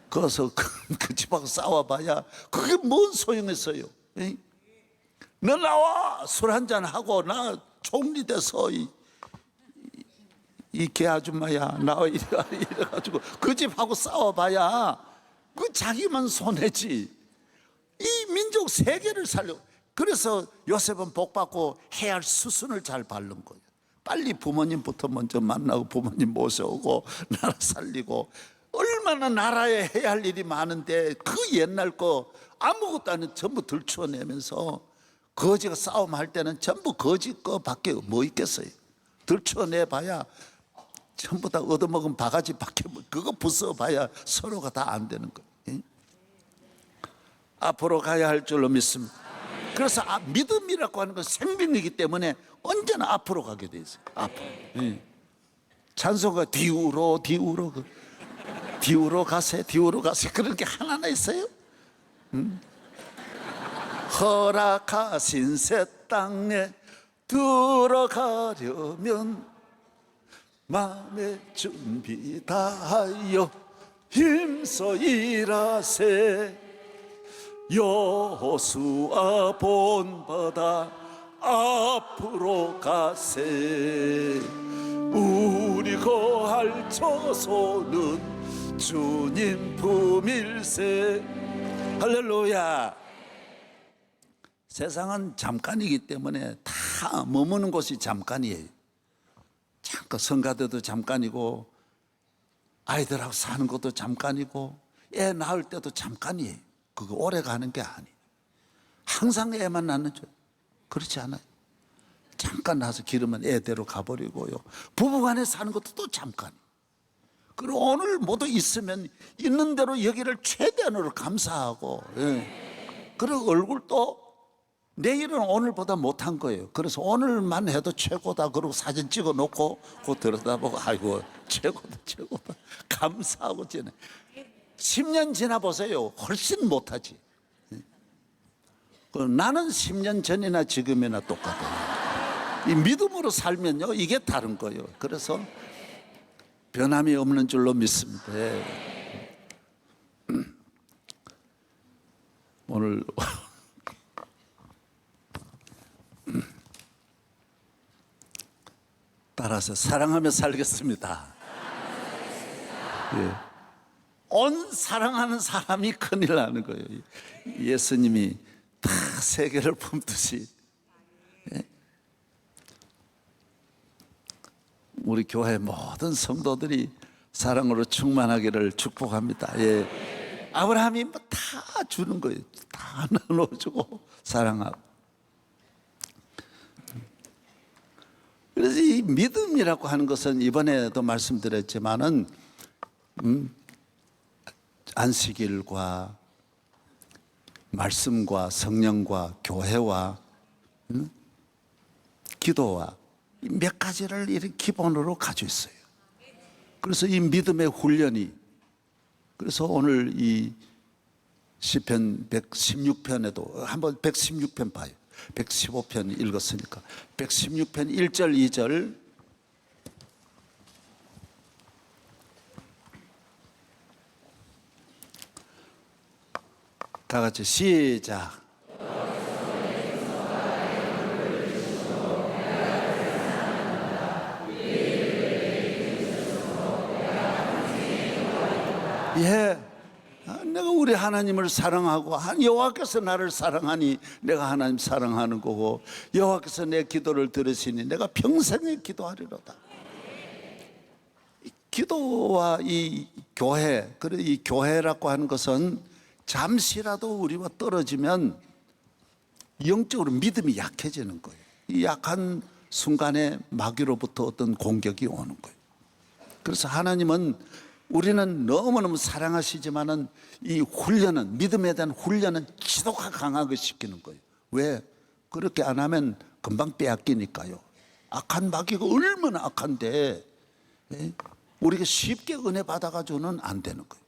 거기서 그 집하고 싸워봐야 그게 뭔 소용했어요? 에이? 너 나와 술 한잔 하고 나 총리 돼서 이 개 아줌마야 나와 이래가지고 그 집하고 싸워봐야 그 자기만 손해지. 이 민족 세계를 살려. 그래서 요셉은 복받고 해야 할 수순을 잘 밟는 거예요. 빨리 부모님부터 먼저 만나고 부모님 모셔오고 나라 살리고 얼마나 나라에 해야 할 일이 많은데 그 옛날 거 아무것도 아닌 전부 들추어내면서 거지가 싸움할 때는 전부 거지 거밖에 뭐 있겠어요. 들추어내봐야 전부 다 얻어먹은 바가지밖에 그거 부숴봐야 서로가 다 안 되는 거예요. 앞으로 가야 할 줄로 믿습니다. 그래서 믿음이라고 하는 건 생명이기 때문에 언제나 앞으로 가게 돼 있어요. 앞으로. 찬송가 뒤우로 가세 그런 게 하나나 있어요? 허락하신 새 땅에 들어가려면 마음의 준비 다하여 힘써 일하세. 여호수아 본받아 앞으로 가세. 우리 거할 처소는 주님 품일세. 할렐루야. 세상은 잠깐이기 때문에 다 머무는 곳이 잠깐이에요. 잠깐 성가대도 잠깐이고 아이들하고 사는 것도 잠깐이고 애 낳을 때도 잠깐이에요. 그거 오래 가는 게 아니에요. 항상 애만 낳는 줄 그렇지 않아요. 잠깐 나서 기르면 애대로 가버리고요. 부부간에 사는 것도 또 잠깐이에요. 그리고 오늘 모두 있으면 있는 대로 여기를 최대한으로 감사하고 그리고 얼굴도 내일은 오늘보다 못한 거예요. 그래서 오늘만 해도 최고다 그러고 사진 찍어 놓고 그거 들여다보고 아이고 최고다 감사하고 지내. 10년 지나 보세요. 훨씬 못하지. 나는 10년 전이나 지금이나 똑같아요. 이 믿음으로 살면요 이게 다른 거예요. 그래서 변함이 없는 줄로 믿습니다. 오늘 따라서 사랑하며 살겠습니다. 온 사랑하는 사람이 큰일 나는 거예요. 예수님이 다 세계를 품듯이 우리 교회 모든 성도들이 사랑으로 충만하기를 축복합니다. 아브라함이 다 주는 거예요. 다 나눠주고 사랑하고. 그래서 이 믿음이라고 하는 것은 이번에도 말씀드렸지만은 안식일과 말씀과 성령과 교회와 기도와 몇 가지를 이렇게 기본으로 가지고 있어요. 그래서 이 믿음의 훈련이 그래서 오늘 이 시편 116편에도 한번 116편 봐요. 115편 읽었으니까 116편 1절 2절 다 같이 시작. 내가 우리 하나님을 사랑하고 여호와께서 나를 사랑하니 내가 하나님 사랑하는 거고 여호와께서 내 기도를 들으시니 내가 평생에 기도하리로다. 기도와 이 교회, 그리고 이 교회라고 하는 것은 잠시라도 우리와 떨어지면 영적으로 믿음이 약해지는 거예요. 이 약한 순간에 마귀로부터 어떤 공격이 오는 거예요. 그래서 하나님은 우리는 너무너무 사랑하시지만은 이 훈련은 믿음에 대한 훈련은 지독하게 강하게 시키는 거예요. 왜? 그렇게 안 하면 금방 빼앗기니까요. 악한 마귀가 얼마나 악한데, 예? 우리가 쉽게 은혜 받아가지고는 안 되는 거예요.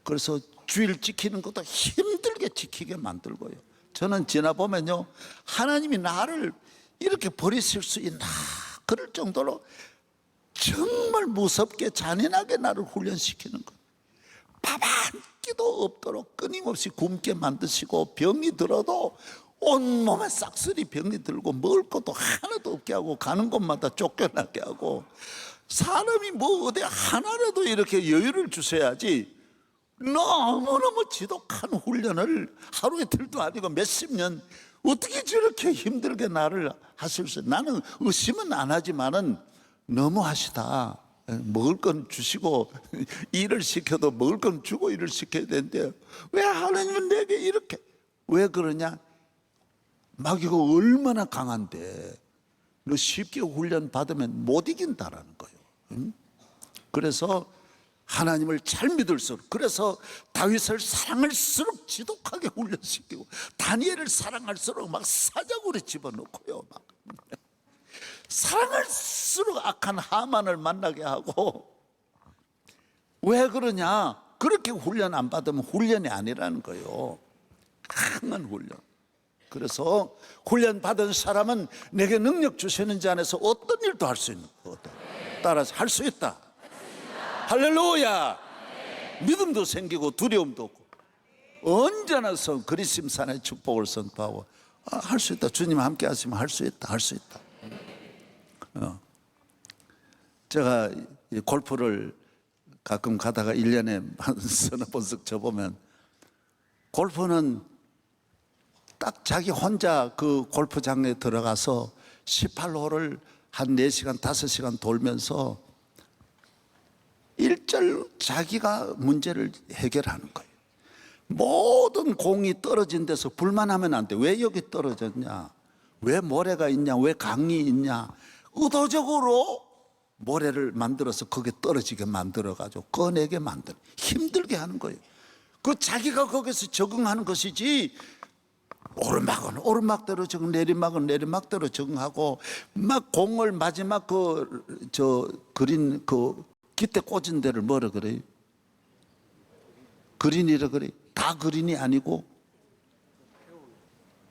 그래서 주일 지키는 것도 힘들게 지키게 만들고요. 저는 지나보면요, 하나님이 나를 이렇게 버리실 수 있나 그럴 정도로 정말 무섭게 잔인하게 나를 훈련시키는 거예요. 밥 한 끼도 없도록 끊임없이 굶게 만드시고, 병이 들어도 온몸에 싹쓸이 병이 들고 먹을 것도 하나도 없게 하고 가는 곳마다 쫓겨나게 하고, 사람이 뭐 어디 하나라도 이렇게 여유를 주셔야지 너무너무 지독한 훈련을 하루 이틀도 아니고 몇십 년 어떻게 저렇게 힘들게 나를 하실 수 있어요? 나는 의심은 안 하지만은 너무 하시다. 먹을 건 주시고 일을 시켜도 먹을 건 주고 일을 시켜야 되는데 왜 하나님은 내게 이렇게, 왜 그러냐? 마귀가 얼마나 강한데 너 쉽게 훈련 받으면 못 이긴다라는 거예요. 그래서 하나님을 잘 믿을수록, 그래서 다윗을 사랑할수록 지독하게 훈련시키고 다니엘을 사랑할수록 막 사자굴에 집어넣고요, 막 사랑할수록 악한 하만을 만나게 하고. 왜 그러냐? 그렇게 훈련 안 받으면 훈련이 아니라는 거예요. 강한 훈련. 그래서 훈련 받은 사람은 내게 능력 주시는 자 안에서 어떤 일도 할 수 있는 거다. 따라서 할 수 있다. 할렐루야. 믿음도 생기고 두려움도 없고 언제나 그리심산의 축복을 선포하고, 할 수 있다. 주님 함께 하시면 할 수 있다. 할 수 있다. 제가 골프를 가끔 가다가 1년에 한 서너 번씩 쳐보면, 골프는 딱 자기 혼자 그 골프장에 들어가서 18홀을 한 4시간, 5시간 돌면서 일절 자기가 문제를 해결하는 거예요. 모든 공이 떨어진 데서 불만하면 안 돼. 왜 여기 떨어졌냐? 왜 모래가 있냐? 왜 강이 있냐? 의도적으로 모래를 만들어서 거기에 떨어지게 만들어가지고 꺼내게 만들어 힘들게 하는 거예요. 그 자기가 거기서 적응하는 것이지, 오르막은 오르막대로 적응, 내리막은 내리막대로 적응하고, 막 공을 마지막 그린 깃대 꽂은 데를 뭐라 그래요? 그린이라 그래요. 다 그린이 아니고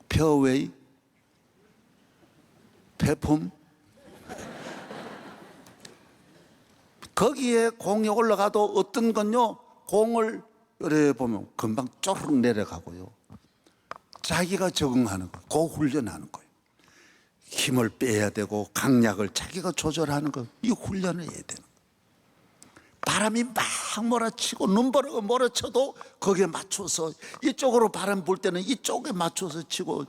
페어웨이, 배품, 거기에 공이 올라가도 어떤 건요, 공을 이래 보면 금방 쪼르륵 내려가고요. 자기가 적응하는 거예요. 그 훈련하는 거예요. 힘을 빼야 되고 강약을 자기가 조절하는 거, 이 훈련을 해야 되는 거예요. 바람이 막 몰아치고 눈보라가 몰아쳐도 거기에 맞춰서, 이쪽으로 바람 불 때는 이쪽에 맞춰서 치고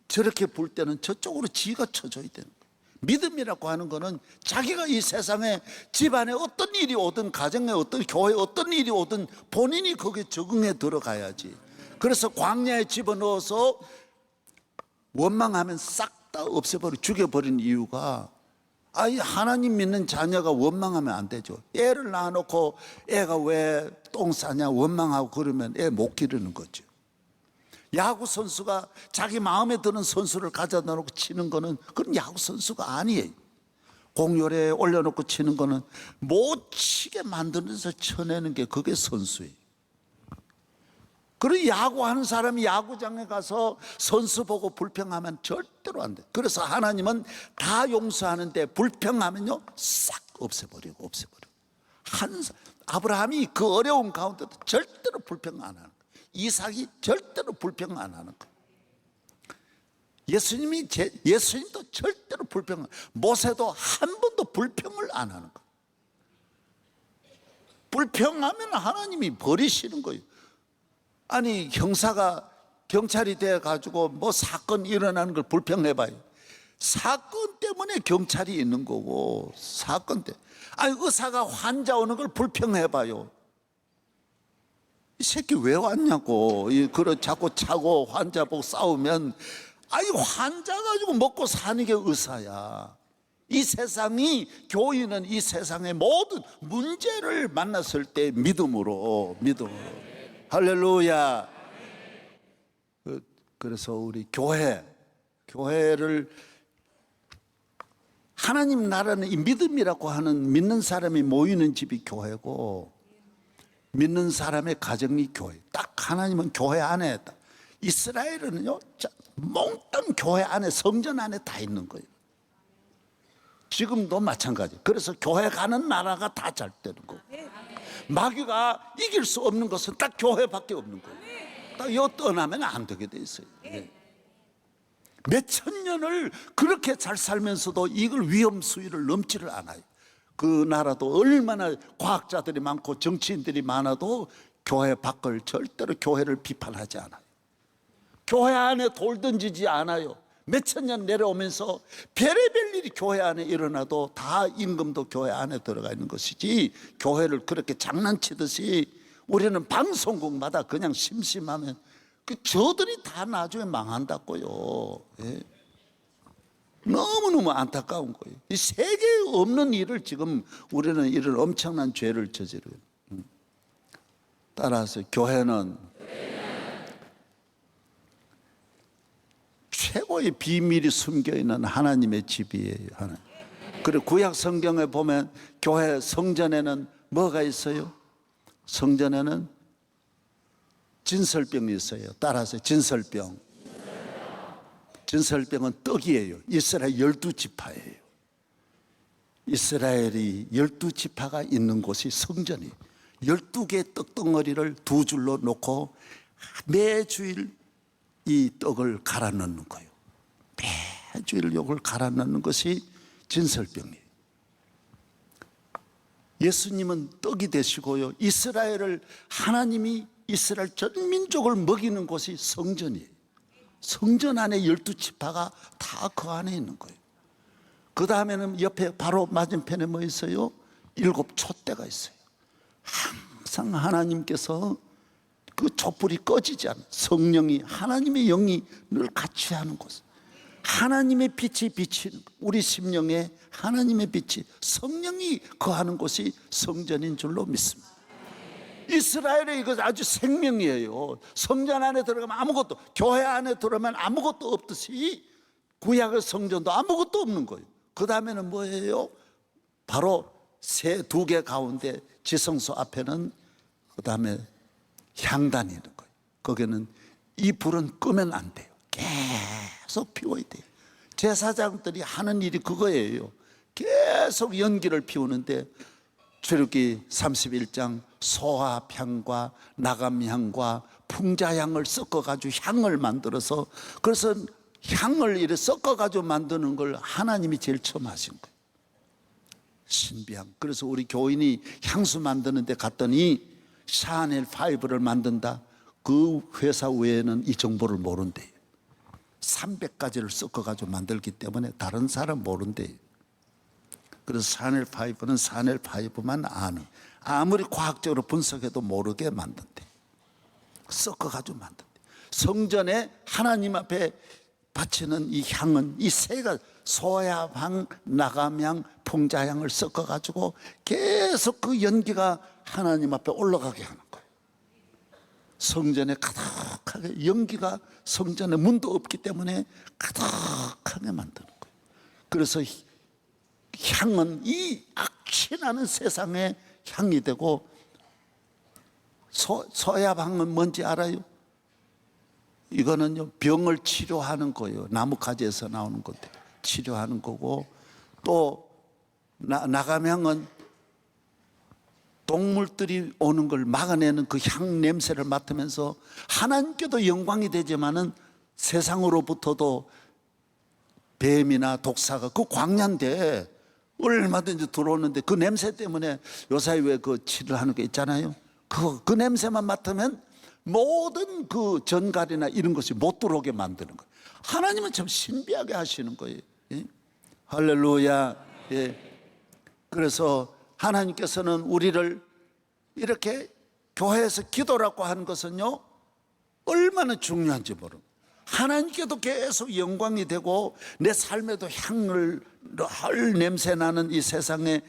저렇게 불 때는 저쪽으로 지가 쳐줘야 되는 거예요. 믿음이라고 하는 거는 자기가 이 세상에 집안에 어떤 일이 오든, 가정에 어떤, 교회에 어떤 일이 오든 본인이 거기에 적응해 들어가야지. 그래서 광야에 집어넣어서 원망하면 싹 다 없애버리고 죽여버린 이유가, 하나님 믿는 자녀가 원망하면 안 되죠. 애를 낳아놓고 애가 왜 똥 싸냐 원망하고 그러면 애 못 기르는 거죠. 야구 선수가 자기 마음에 드는 선수를 가져다 놓고 치는 거는 그건 야구 선수가 아니에요. 공요리에 올려놓고 치는 거는 못 치게 만들어서 쳐내는 게 그게 선수예요. 그리고 야구하는 사람이 야구장에 가서 선수 보고 불평하면 절대로 안 돼. 그래서 하나님은 다 용서하는데 불평하면요 싹 없애버리고. 아브라함이 그 어려운 가운데도 절대로 불평 안 하는 거예요. 이삭이 절대로 불평 안 하는 거예요. 예수님도 절대로 불평, 모세도 한 번도 불평을 안 하는 거예요. 불평하면 하나님이 버리시는 거예요. 아니, 형사가 경찰이 돼가지고 뭐 사건 일어나는 걸 불평해봐요. 사건 때문에 경찰이 있는 거고, 사건 때문에. 아니, 의사가 환자 오는 걸 불평해봐요. 이 새끼 왜 왔냐고. 자꾸 차고 환자 보고 싸우면, 아니, 환자 가지고 먹고 사는 게 의사야. 이 세상이, 교인은 이 세상의 모든 문제를 만났을 때 믿음으로. 할렐루야. 그래서 우리 교회를 하나님 나라는 이 믿음이라고 하는 믿는 사람이 모이는 집이 교회고, 믿는 사람의 가정이 교회. 딱 하나님은 교회 안에 있다. 이스라엘은요, 몽땅 교회 안에, 성전 안에 다 있는 거예요. 지금도 마찬가지. 그래서 교회 가는 나라가 다 잘 되는 거고, 마귀가 이길 수 없는 것은 딱 교회밖에 없는 거예요. 딱 이거 떠나면 안 되게 돼 있어요. 몇천 년을 그렇게 잘 살면서도 이걸 위험 수위를 넘지를 않아요. 그 나라도 얼마나 과학자들이 많고 정치인들이 많아도 교회 밖을 절대로 교회를 비판하지 않아요. 교회 안에 돌 던지지 않아요. 몇천 년 내려오면서 별의별 일이 교회 안에 일어나도 다 임금도 교회 안에 들어가 있는 것이지, 교회를 그렇게 장난치듯이 우리는 방송국마다 그냥 심심하면 저들이 다 나중에 망한다고요. 예. 너무너무 안타까운 거예요. 이 세계에 없는 일을 지금 우리는 이런 엄청난 죄를 저지르요. 따라서 교회는 최고의 비밀이 숨겨 있는 하나님의 집이에요. 하나님. 그리고 구약 성경에 보면 교회 성전에는 뭐가 있어요? 성전에는 진설병이 있어요. 따라서 진설병. 진설병은 떡이에요. 이스라엘 12지파예요. 이스라엘이 12지파가 있는 곳이 성전이에요. 12개의 떡덩어리를 두 줄로 놓고 매주일 이 떡을 갈아 넣는 거예요. 매주일 이걸 갈아 넣는 것이 진설병이에요. 예수님은 떡이 되시고요, 이스라엘을, 하나님이 이스라엘 전 민족을 먹이는 곳이 성전이에요. 성전 안에 12지파가 다 그 안에 있는 거예요. 그 다음에는 옆에 바로 맞은편에 뭐 있어요? 7 촛대가 있어요. 항상 하나님께서 그 촛불이 꺼지지 않아요. 성령이, 하나님의 영이 늘 같이 하는 곳, 하나님의 빛이 비치는, 우리 심령에 하나님의 빛이, 성령이 거하는 곳이 성전인 줄로 믿습니다. 이스라엘의 이거 아주 생명이에요. 성전 안에 들어가면 아무것도, 교회 안에 들어가면 아무것도 없듯이 구약의 성전도 아무것도 없는 거예요. 그 다음에는 뭐예요? 바로 새 2개 가운데 지성소 앞에는 그 다음에 향단이 있는 거예요. 거기는 이 불은 끄면 안 돼요. 계속 피워야 돼요. 제사장들이 하는 일이 그거예요. 계속 연기를 피우는데, 출애굽기 31장 소합향과 나감향과 풍자향을 섞어가지고 향을 만들어서, 그래서 향을 이렇게 섞어가지고 만드는 걸 하나님이 제일 처음 하신 거예요. 신비향. 그래서 우리 교인이 향수 만드는 데 갔더니 샤넬 5를 만든다, 그 회사 외에는 이 정보를 모른대요. 300가지를 섞어가지고 만들기 때문에 다른 사람 모른대요. 그래서 샤넬 5는 샤넬 5만 아는, 아무리 과학적으로 분석해도 모르게 만든대. 섞어가지고 만든대. 성전에 하나님 앞에 바치는 이 향은 이 세 가지, 소야향, 나감향, 풍자향을 섞어가지고 계속 그 연기가 하나님 앞에 올라가게 하는 거예요. 성전에 가득하게, 연기가 성전에 문도 없기 때문에 가득하게 만드는 거예요. 그래서 향은 이 악취나는 세상의 향이 되고, 소야향은 뭔지 알아요? 이거는요, 병을 치료하는 거예요. 나뭇가지에서 나오는 건데 치료하는 거고, 또 나감향은 동물들이 오는 걸 막아내는 그 향 냄새를 맡으면서 하나님께도 영광이 되지만은 세상으로부터도 뱀이나 독사가, 그 광야인데 얼마든지 들어오는데 그 냄새 때문에 요사이 왜 그 치료를 하는 게 있잖아요. 그 냄새만 맡으면 모든 그 전갈이나 이런 것이 못 들어오게 만드는 거예요. 하나님은 참 신비하게 하시는 거예요. 예? 할렐루야. 예. 그래서 하나님께서는 우리를 이렇게 교회에서 기도라고 하는 것은요, 얼마나 중요한지 모릅니다. 하나님께도 계속 영광이 되고, 내 삶에도 향을, 헐 냄새 나는 이 세상에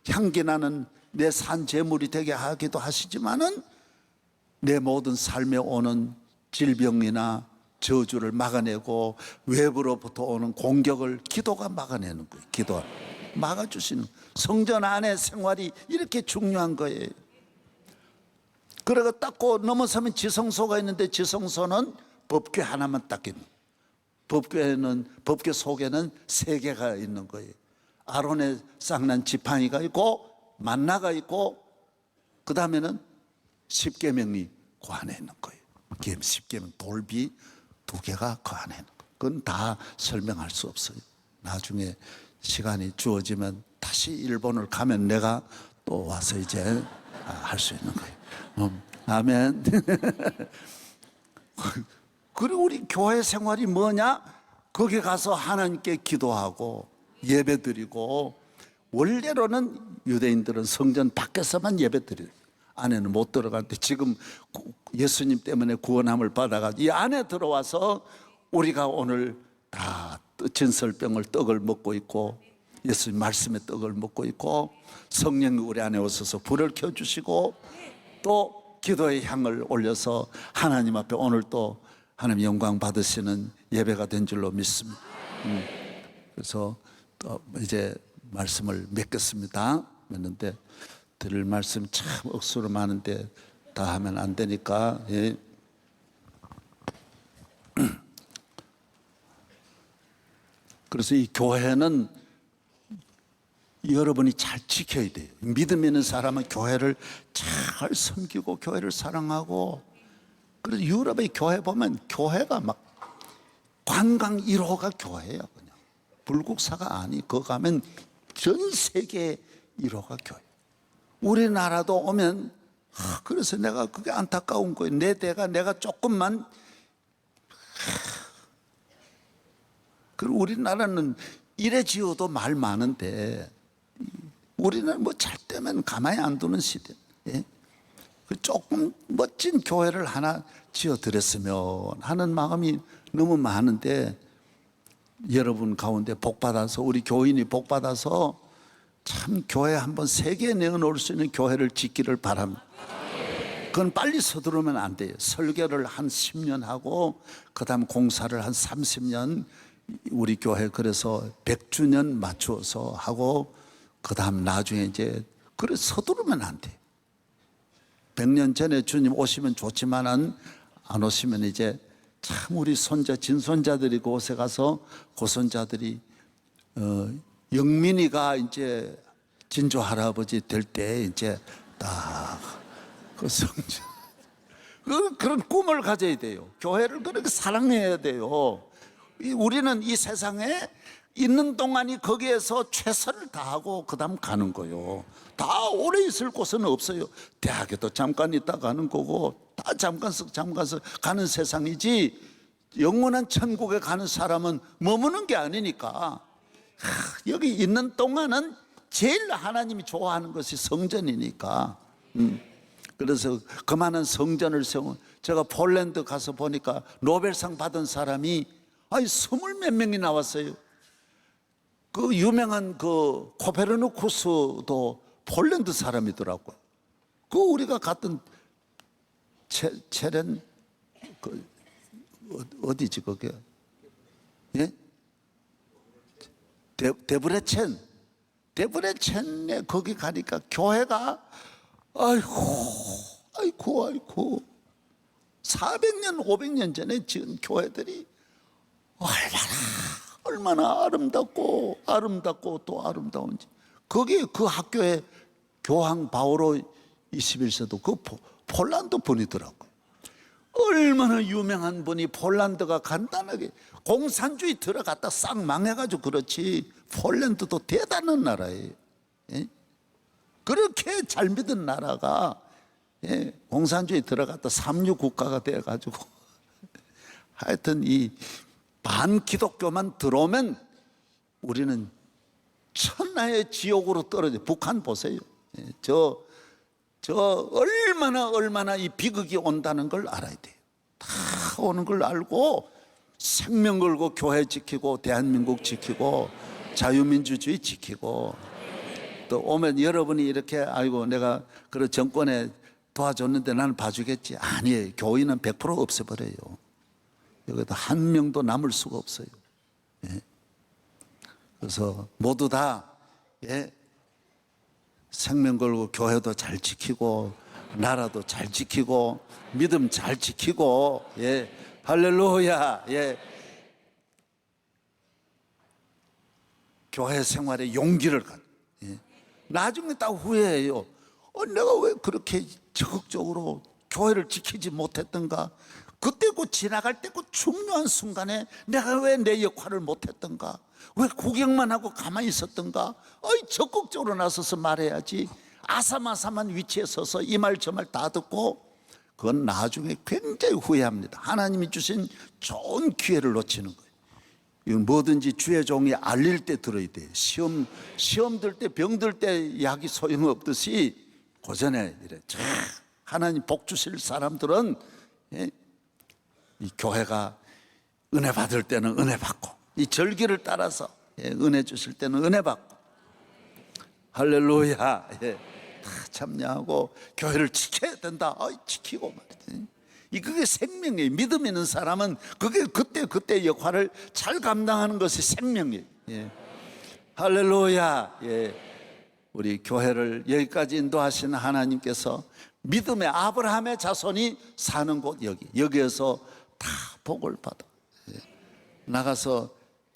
향기 나는 내 산 제물이 되게 하기도 하시지만은, 내 모든 삶에 오는 질병이나 저주를 막아내고 외부로부터 오는 공격을 기도가 막아내는 거예요. 기도가 막아주시는, 성전 안에 생활이 이렇게 중요한 거예요. 그러고 닦고 넘어서면 지성소가 있는데 지성소는 법궤 하나만 딱 있는, 법궤 속에는 3개가 있는 거예요. 아론의 쌍난 지팡이가 있고 만나가 있고, 그 다음에는 십계명이 그 안에 있는 거예요. 십계명 돌비 2개가 그 안에 있는 거예요. 그건 다 설명할 수 없어요. 나중에 시간이 주어지면 다시 일본을 가면 내가 또 와서 이제 할 수 있는 거예요. 아멘. 그리고 우리 교회 생활이 뭐냐? 거기 가서 하나님께 기도하고 예배드리고, 원래로는 유대인들은 성전 밖에서만 예배드려요. 안에는 못 들어가는데 지금 예수님 때문에 구원함을 받아가지고 이 안에 들어와서 우리가 오늘 다 진설병을 떡을 먹고 있고, 예수님 말씀의 떡을 먹고 있고, 성령이 우리 안에 오셔서 불을 켜주시고, 또 기도의 향을 올려서 하나님 앞에 오늘 또 하나님 영광 받으시는 예배가 된 줄로 믿습니다. 그래서 또 이제 말씀을 맺겠습니다. 맺는데 드릴 말씀 참 억수로 많은데 다 하면 안 되니까, 예. 그래서 이 교회는 여러분이 잘 지켜야 돼요. 믿음 있는 사람은 교회를 잘 섬기고 교회를 사랑하고. 그래서 유럽의 교회 보면 교회가 막 관광 1호가 교회예요. 그냥 불국사가 아니, 거기 가면 전 세계 1호가 교회. 우리나라도 오면 그래서 내가 그게 안타까운 거예요. 내 대가 내가 조금만, 그리고 우리나라는 이래 지어도 말 많은데 우리는 뭐 잘 때면 가만히 안 두는 시대. 예? 조금 멋진 교회를 하나 지어드렸으면 하는 마음이 너무 많은데, 여러분 가운데 복받아서, 우리 교인이 복받아서 참 교회 한번 세계에 내어놓을 수 있는 교회를 짓기를 바랍니다. 그건 빨리 서두르면 안 돼요. 설교를 한 10년 하고 그 다음 공사를 한 30년, 우리 교회 그래서 100주년 맞추어서 하고, 그 다음 나중에 이제, 그래 서두르면 안 돼. 100년 전에 주님 오시면 좋지만은 안 오시면 이제 참 우리 손자, 진손자들이 그곳에 가서 고손자들이 영민이가 이제 진조 할아버지 될 때 이제 딱 그 성전, 그런 꿈을 가져야 돼요. 교회를 그렇게 사랑해야 돼요. 우리는 이 세상에 있는 동안이 거기에서 최선을 다하고 그 다음 가는 거요. 다 오래 있을 곳은 없어요. 대학에도 잠깐 있다 가는 거고, 다 잠깐씩 가는 세상이지, 영원한 천국에 가는 사람은 머무는 게 아니니까. 여기 있는 동안은 제일 하나님이 좋아하는 것이 성전이니까. 그래서 그 많은 성전을 세운, 제가 폴란드 가서 보니까 노벨상 받은 사람이 20몇 명이 나왔어요. 그 유명한 그 코페르니쿠스도 폴란드 사람이더라고요. 그 우리가 갔던 체렌, 그 어디지 그게? 예? 데브레첸에 거기 가니까 교회가 아이고 400년 500년 전에 지은 교회들이 얼마나 아름답고 또 아름다운지. 거기에 그 학교에 교황 바오로 21세도 그 폴란드 분이더라고요. 얼마나 유명한 분이 폴란드가 간단하게 공산주의 들어갔다 싹 망해가지고 그렇지, 폴란드도 대단한 나라예요. 예? 그렇게 잘 믿은 나라가, 예, 공산주의 들어갔다 삼류 국가가 돼가지고 하여튼 이 반기독교만 들어오면 우리는 천하의 지옥으로 떨어져. 북한 보세요. 예, 저 얼마나 이 비극이 온다는 걸 알아야 돼요. 다 오는 걸 알고 생명 걸고 교회 지키고 대한민국 지키고 자유민주주의 지키고, 또 오면 여러분이 이렇게 아이고 내가 그런 정권에 도와줬는데 나는 봐주겠지. 아니에요. 교인은 100% 없애버려요. 여기다 한 명도 남을 수가 없어요. 예. 그래서 모두 다 예, 생명 걸고 교회도 잘 지키고 나라도 잘 지키고 믿음 잘 지키고 예, 할렐루야. 예. 교회 생활에 용기를 갖. 예. 나중에 딱 후회해요. 내가 왜 그렇게 적극적으로 교회를 지키지 못했던가? 그때 그 지나갈 때 그 중요한 순간에 내가 왜 내 역할을 못했던가? 왜 구경만 하고 가만히 있었던가? 적극적으로 나서서 말해야지. 아삼아삼한 위치에 서서 이 말 저 말 다 듣고 그건 나중에 굉장히 후회합니다. 하나님이 주신 좋은 기회를 놓치는 거예요. 이건 뭐든지 주의 종이 알릴 때 들어야 돼요. 시험 들 때, 병 들 때 약이 소용없듯이 고전에 이래. 하나님 복 주실 사람들은 예, 이 교회가 은혜 받을 때는 은혜 받고 이 절기를 따라서 예, 은혜 주실 때는 은혜 받고 할렐루야. 예, 다 참여하고 교회를 지켜야 된다. 지키고 말이지. 그게 생명이에요. 믿음 있는 사람은 그게 그때 역할을 잘 감당하는 것이 생명이에요. 예. 할렐루야. 예. 우리 교회를 여기까지 인도하신 하나님께서 믿음의 아브라함의 자손이 사는 곳 여기에서 다 복을 받아. 예. 나가서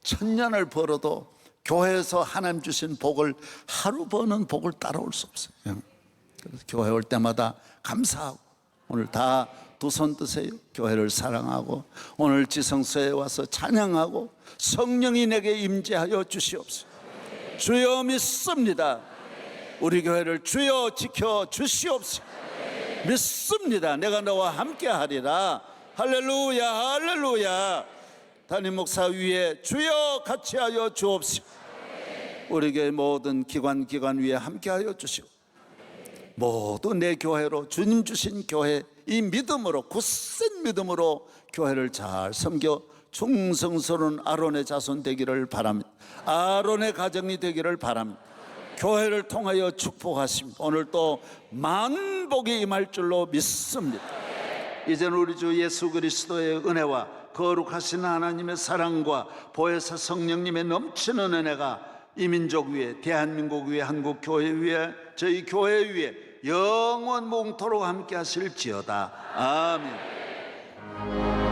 1000년을 벌어도 교회에서 하나님 주신 복을 하루 버는 복을 따라올 수 없어요. 예. 그래서 교회 올 때마다 감사하고 오늘 다 두 손 드세요. 교회를 사랑하고 오늘 지성소에 와서 찬양하고 성령이 내게 임재하여 주시옵소서. 주여 믿습니다. 우리 교회를 주여 지켜 주시옵소서. 믿습니다. 내가 너와 함께 하리라. 할렐루야 할렐루야. 담임 목사 위에 주여 같이 하여 주옵소서. 우리 교회 모든 기관 위에 함께 하여 주시고 모두 내 교회로 주님 주신 교회 이 믿음으로 굳센 믿음으로 교회를 잘 섬겨 충성스러운 아론의 자손 되기를 바랍니다. 아론의 가정이 되기를 바랍니다. 교회를 통하여 축복하십니다. 오늘 또 만복이 임할 줄로 믿습니다. 이제는 우리 주 예수 그리스도의 은혜와 거룩하신 하나님의 사랑과 보혜사 성령님의 넘치는 은혜가 이 민족 위에 대한민국 위에 한국 교회 위에 저희 교회 위에 영원 몽토록 함께 하실지어다. 아멘.